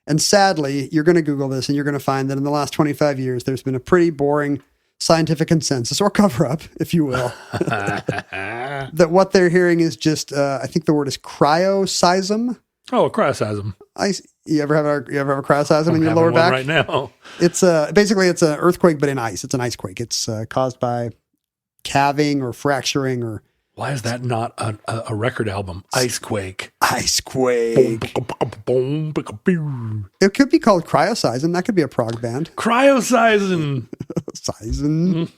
And sadly, you're going to Google this and you're going to find that in the last 25 years, there's been a pretty boring scientific consensus or cover-up, if you will, that what they're hearing is just, I think the word is cryoseism. Oh, a cryoseism. You ever have a cryoseism in your lower back? Right now. It's basically it's an earthquake, but in ice. It's an ice quake. It's caused by calving or fracturing or. Why is that not a record album? Icequake. Icequake. It could be called cryoseism. That could be a prog band. Cryoseism. Seism.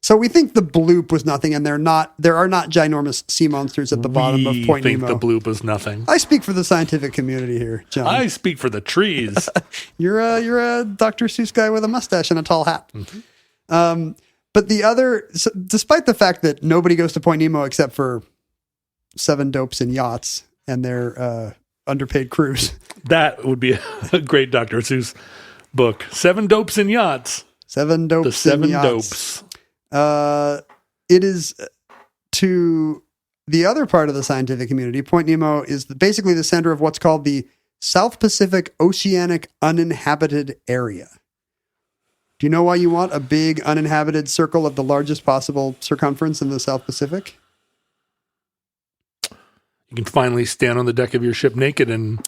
So we think the bloop was nothing, and there are not ginormous sea monsters at the bottom of Point Nemo. We think the bloop was nothing. I speak for the scientific community here, John. I speak for the trees. You're a Dr. Seuss guy with a mustache and a tall hat. Mm-hmm. But despite the fact that nobody goes to Point Nemo except for 7 dopes in yachts and their underpaid crews. That would be a great Dr. Seuss book. 7 dopes in yachts. 7 dopes the 7 in yachts. dopes. It is to the other part of the scientific community. Point Nemo is basically the center of what's called the South Pacific Oceanic Uninhabited Area. Do you know why you want a big uninhabited circle of the largest possible circumference in the South Pacific? You can finally stand on the deck of your ship naked and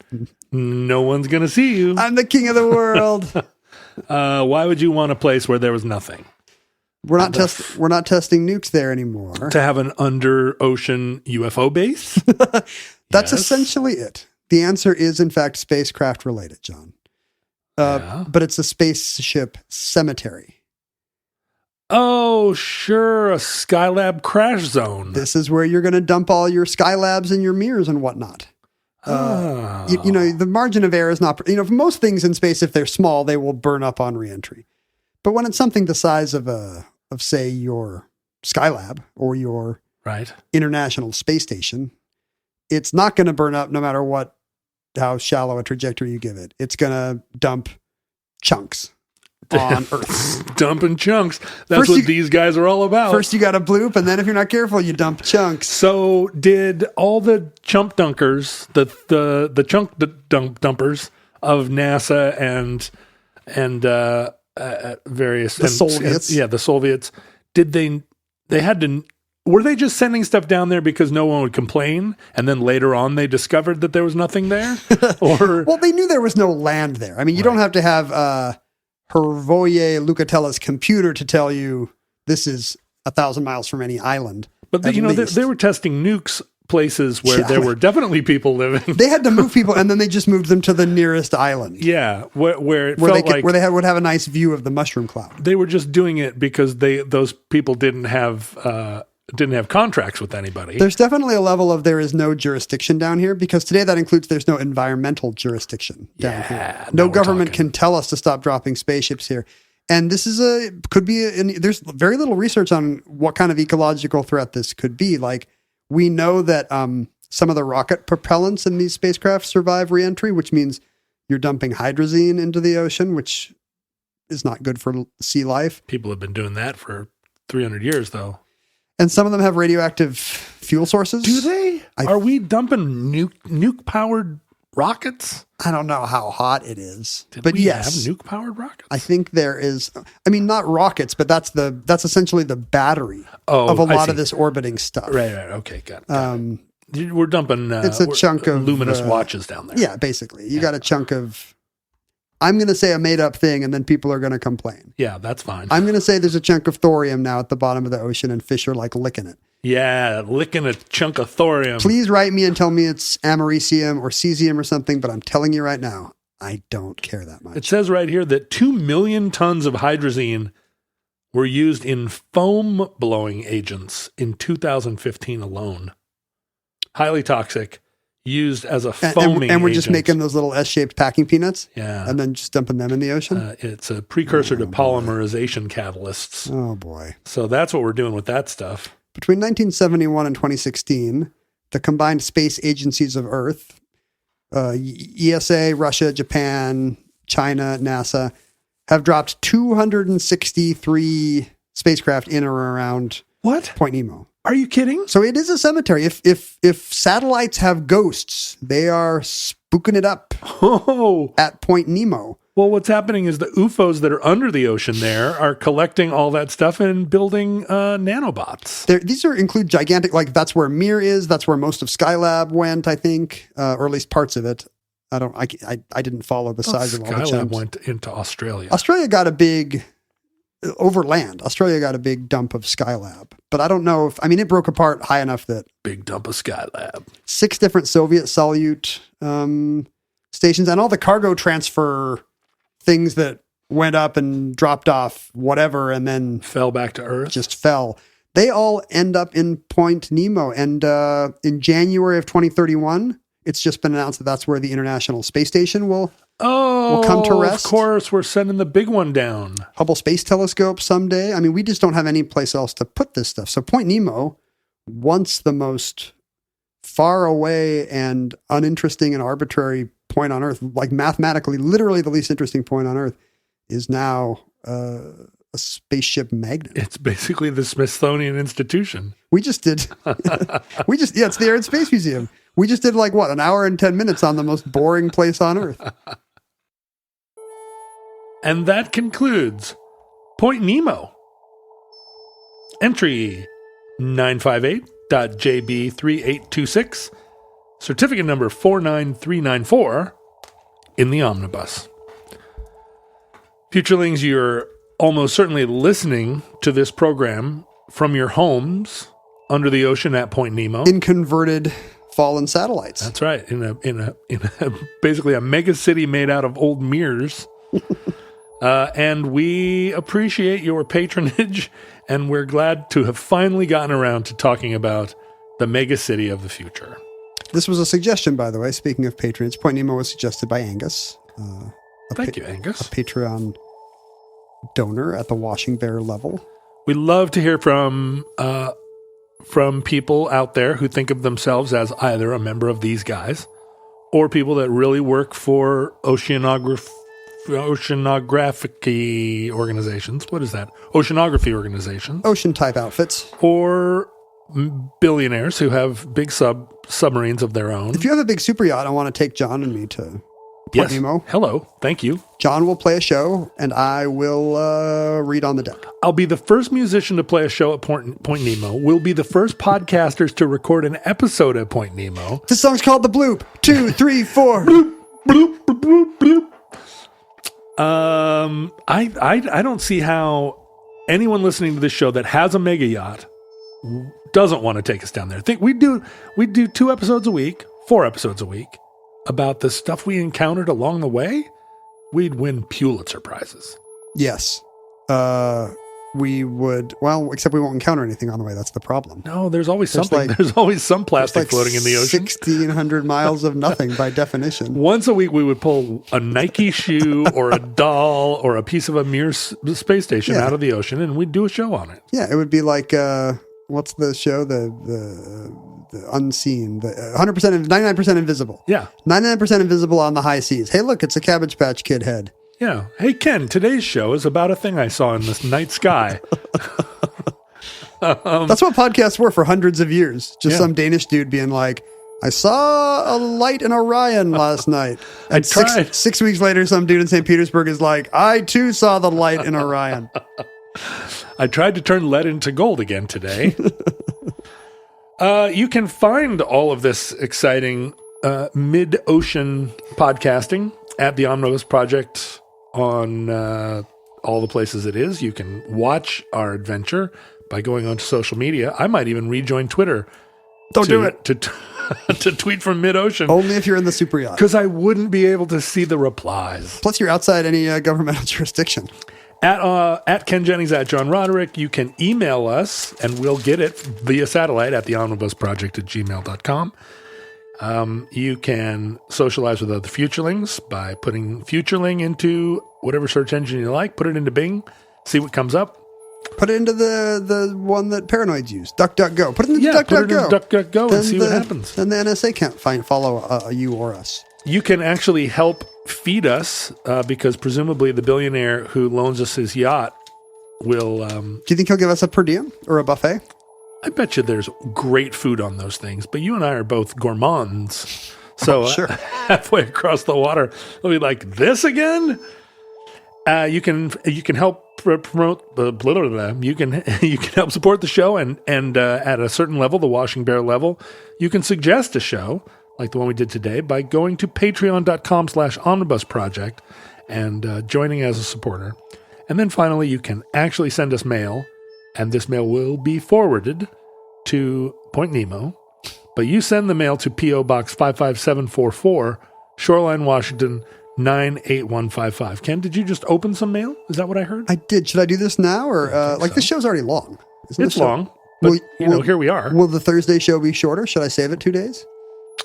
no one's going to see you. I'm the king of the world. Why would you want a place where there was nothing? We're not testing nukes there anymore. To have an under ocean UFO base? That's essentially it. The answer is, in fact, spacecraft related, John. But it's a spaceship cemetery. Oh, sure. A Skylab crash zone. This is where you're going to dump all your Skylabs and your mirrors and whatnot. The margin of error is not, for most things in space, if they're small, they will burn up on reentry. But when it's something the size of say, your Skylab or your International Space Station, it's not going to burn up no matter how shallow a trajectory you give it. It's going to dump chunks on Earth. Dumping chunks. That's what these guys are all about. First you got a bloop, and then if you're not careful, you dump chunks. So did all the chump dunkers, the chunk dumpers of NASA and various... The Soviets. The Soviets. Did they had to... Were they just sending stuff down there because no one would complain, and then later on they discovered that there was nothing there? Or well, they knew there was no land there. I mean, you don't have to have Hervoye Lucatella's computer to tell you this is 1,000 miles from any island. But they were testing nukes places where there were definitely people living. They had to move people, and then they just moved them to the nearest island. Yeah, where they would have a nice view of the mushroom cloud. They were just doing it because those people didn't have contracts with anybody. There's definitely a level of there is no jurisdiction down here, because today that includes there's no environmental jurisdiction down here. No government can tell us to stop dropping spaceships here. And this is there's very little research on what kind of ecological threat this could be. Like, we know that some of the rocket propellants in these spacecraft survive reentry, which means you're dumping hydrazine into the ocean, which is not good for sea life. People have been doing that for 300 years, though. And some of them have radioactive fuel sources. Do they? Are we dumping nuke-powered rockets? I don't know how hot it is. But yes, have nuke-powered rockets? I think there is. I mean, not rockets, but that's essentially the battery of a lot of this orbiting stuff. Right. Okay, got it. We're dumping it's a chunk of luminous watches down there. Yeah, basically. You got a chunk of... I'm going to say a made-up thing, and then people are going to complain. Yeah, that's fine. I'm going to say there's a chunk of thorium now at the bottom of the ocean, and fish are like licking it. Yeah, licking a chunk of thorium. Please write me and tell me it's americium or cesium or something, but I'm telling you right now, I don't care that much. It says right here that 2 million tons of hydrazine were used in foam blowing agents in 2015 alone. Highly toxic. Used as a foaming and we're agent. just making those little S-shaped packing peanuts, and then just dumping them in the ocean. It's a precursor to polymerization catalysts. Oh boy! So that's what we're doing with that stuff. Between 1971 and 2016, the combined space agencies of Earth ESA, Russia, Japan, China, NASA have dropped 263 spacecraft in or around Point Nemo. Are you kidding? So it is a cemetery. If satellites have ghosts, they are spooking it up at Point Nemo. Well, what's happening is the UFOs that are under the ocean there are collecting all that stuff and building nanobots. These include gigantic, like that's where Mir is. That's where most of Skylab went, I think, or at least parts of it. I didn't follow the size of all the chunks. Skylab went into Australia. Australia got a big overland. Australia got a big dump of Skylab, but I don't know if it broke apart high enough that big dump of Skylab. 6 different Soviet Salyut stations and all the cargo transfer things that went up and dropped off, whatever, and then fell back to Earth. Just fell. They all end up in Point Nemo, and in January of 2031. It's just been announced that that's where the International Space Station will come to rest. Of course, we're sending the big one down. Hubble Space Telescope someday. We just don't have any place else to put this stuff. So Point Nemo, once the most far away and uninteresting and arbitrary point on Earth, like mathematically, literally the least interesting point on Earth, is now a spaceship magnet. It's basically the Smithsonian Institution. We just did. It's the Air and Space Museum. We just did an hour and 10 minutes on the most boring place on Earth. And that concludes Point Nemo. Entry 958.JB3826, certificate number 49394 in the omnibus. Futurelings, you're almost certainly listening to this program from your homes under the ocean at Point Nemo. In converted fallen satellites. That's right. In a basically a mega city made out of old mirrors. And we appreciate your patronage, and we're glad to have finally gotten around to talking about the mega city of the future. This was a suggestion, by the way. Speaking of patronage, Point Nemo was suggested by Angus. Thank you, Angus. A Patreon donor at the Washing Bear level. We love to hear from people out there who think of themselves as either a member of these guys or people that really work for oceanography organizations. What is that? Oceanography organizations. Ocean type outfits. Or billionaires who have big submarines of their own. If you have a big super yacht, I want to take John and me to Point Nemo. Hello. Thank you. John will play a show, and I will read on the deck. I'll be the first musician to play a show at Point Nemo. We'll be the first podcasters to record an episode at Point Nemo. This song's called The Bloop. 2, 3, 4. Bloop, bloop, bloop, bloop. I don't see how anyone listening to this show that has a mega yacht doesn't want to take us down there. I think we do 2 episodes a week, 4 episodes a week about the stuff we encountered along the way. We'd win Pulitzer prizes. Yes. We would, except we won't encounter anything on the way. That's the problem. No, there's always something. There's always some plastic floating in the ocean. 1,600 miles of nothing by definition. Once a week, we would pull a Nike shoe or a doll or a piece of a Mir space station out of the ocean, and we'd do a show on it. Yeah, it would be like, what's the show? The unseen, the 100%, 99% invisible. Yeah. 99% invisible on the high seas. Hey, look, it's a Cabbage Patch Kid head. Yeah. Hey, Ken, today's show is about a thing I saw in this night sky. That's what podcasts were for hundreds of years. Just some Danish dude being like, I saw a light in Orion last night. And six weeks later, some dude in St. Petersburg is like, I too saw the light in Orion. I tried to turn lead into gold again today. You can find all of this exciting mid-ocean podcasting at the Omnibus Project on all the places it is. You can watch our adventure by going onto social media. I might even rejoin Twitter. Don't do it. To tweet from mid-ocean. Only if you're in the super yacht. Because I wouldn't be able to see the replies. Plus, you're outside any governmental jurisdiction. At Ken Jennings, at John Roderick, you can email us, and we'll get it via satellite at theomnibusproject@gmail.com. You can socialize with other futurelings by putting futureling into whatever search engine you like. Put it into Bing, see what comes up. Put it into the one that paranoids use, DuckDuckGo. Put it into DuckDuckGo. DuckDuckGo and see what happens. Then the NSA can't follow you or us. You can actually help feed us because presumably the billionaire who loans us his yacht will... Do you think he'll give us a per diem or a buffet? I bet you there's great food on those things, but you and I are both gourmands. So sure. Halfway across the water, we'll be like, this again? You can help promote the blah, blah, blah. You can help support the show and at a certain level, the Washing Bear level, you can suggest a show like the one we did today by going to patreon.com/omnibusproject and joining as a supporter. And then finally, you can actually send us mail, and this mail will be forwarded to Point Nemo. But you send the mail to P.O. Box 55744, Shoreline, Washington, 98155. Ken, did you just open some mail? Is that what I heard? I did. Should I do this now? Or this show's already long. It's long, but here we are. Will the Thursday show be shorter? Should I save it 2 days?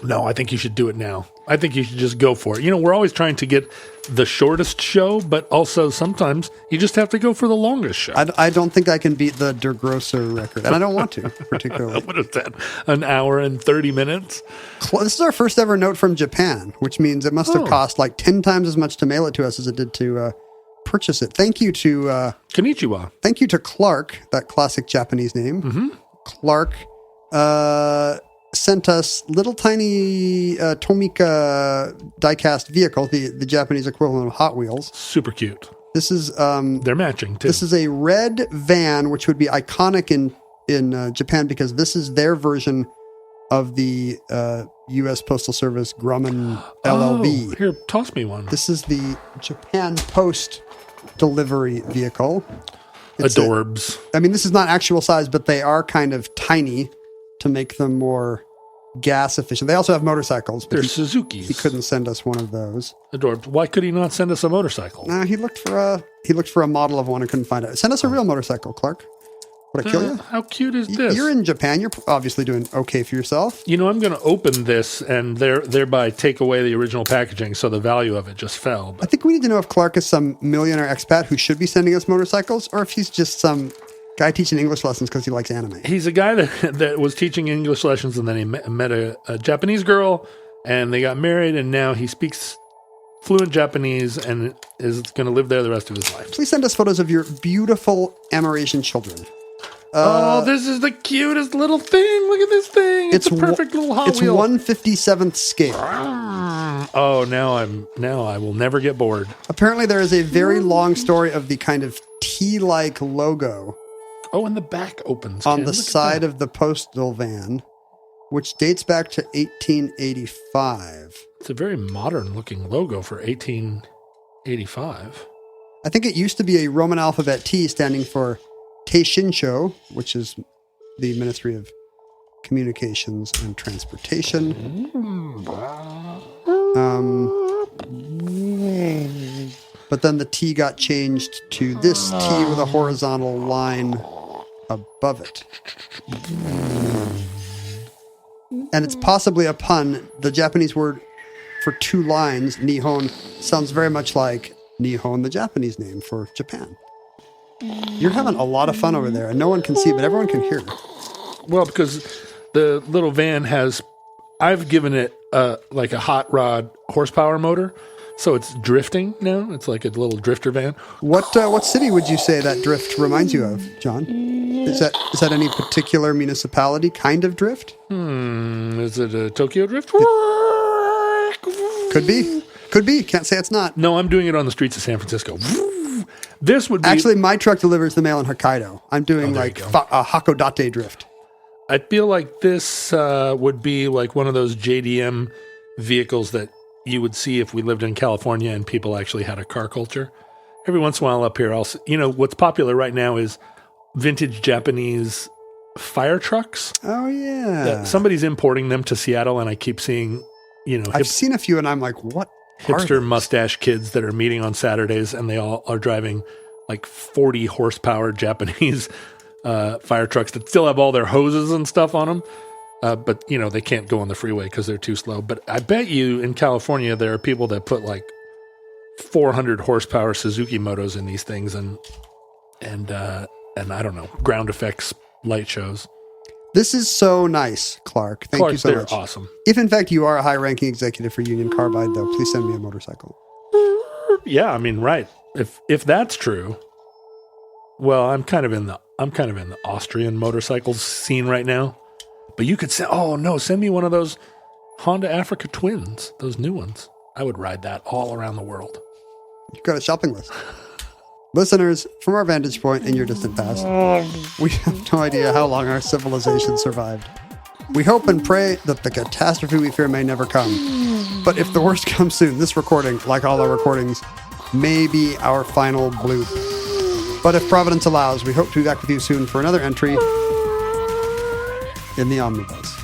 No, I think you should do it now. I think you should just go for it. We're always trying to get the shortest show, but also sometimes you just have to go for the longest show. I don't think I can beat the Der Grosser record, and I don't want to, particularly. What is that? An hour and 30 minutes? This is our first ever note from Japan, which means it must have cost like 10 times as much to mail it to us as it did to purchase it. Thank you to... Konnichiwa. Thank you to Clark, that classic Japanese name. Mm-hmm. Clark sent us little tiny Tomica diecast vehicle, the Japanese equivalent of Hot Wheels. Super cute. This is... They're matching, too. This is a red van, which would be iconic in Japan because this is their version of the U.S. Postal Service Grumman LLV. Oh, here, toss me one. This is the Japan Post delivery vehicle. Adorbs. This is not actual size, but they are kind of tiny to make them more gas efficient. They also have motorcycles. They're Suzukis. He couldn't send us one of those. Adorbs. Why could he not send us a motorcycle? No, he looked for a model of one and couldn't find it. Send us a real motorcycle, Clark. Would I kill you? How cute is this? You're in Japan. You're obviously doing okay for yourself. I'm going to open this and thereby take away the original packaging, so the value of it just fell. I think we need to know if Clark is some millionaire expat who should be sending us motorcycles, or if he's just some guy teaching English lessons because he likes anime. He's a guy that was teaching English lessons, and then he met a Japanese girl, and they got married, and now he speaks fluent Japanese and is going to live there the rest of his life. Please send us photos of your beautiful Amerasian children. This is the cutest little thing. Look at this thing. It's a perfect little Hot Wheel. It's 1/57th scale. Oh, now I will never get bored. Apparently there is a very long story of the kind of T-like logo. Oh, and the back opens. On the side of the postal van, which dates back to 1885. It's a very modern looking logo for 1885. I think it used to be a Roman alphabet T standing for Teishinsho, which is the Ministry of Communications and Transportation. But then the T got changed to this T with a horizontal line above it. And it's possibly a pun. The Japanese word for two lines, Nihon, sounds very much like Nihon, the Japanese name for Japan. You're having a lot of fun over there, and no one can see, but everyone can hear. Well, because the little van I've given it like a hot rod horsepower motor, so it's drifting now. It's like a little drifter van. What city would you say that drift reminds you of, John? Is that any particular municipality kind of drift? Is it a Tokyo drift? Could be. Can't say it's not. No, I'm doing it on the streets of San Francisco. This would be... Actually, my truck delivers the mail in Hokkaido. I'm doing a Hakodate drift. I feel like this would be like one of those JDM vehicles that you would see if we lived in California and people actually had a car culture. Every once in a while up here, what's popular right now is vintage Japanese fire trucks. Oh, yeah. Somebody's importing them to Seattle, and I keep seeing, I've seen a few, and I'm like, what? Hipster mustache kids that are meeting on Saturdays, and they all are driving like 40 horsepower Japanese fire trucks that still have all their hoses and stuff on them. But, they can't go on the freeway because they're too slow. But I bet you in California, there are people that put like 400 horsepower Suzuki motos in these things and I don't know, ground effects light shows. This is so nice, Clark. Thank you so they're much. Awesome. If in fact you are a high-ranking executive for Union Carbide, though, please send me a motorcycle. Yeah, I mean, right. If that's true, well, I'm kind of in the Austrian motorcycles scene right now. But you could say, send me one of those Honda Africa Twins, those new ones. I would ride that all around the world. You've got a shopping list. Listeners, from our vantage point in your distant past, we have no idea how long our civilization survived. We hope and pray that the catastrophe we fear may never come. But if the worst comes soon, this recording, like all our recordings, may be our final bloop. But if Providence allows, we hope to be back with you soon for another entry in the Omnibus.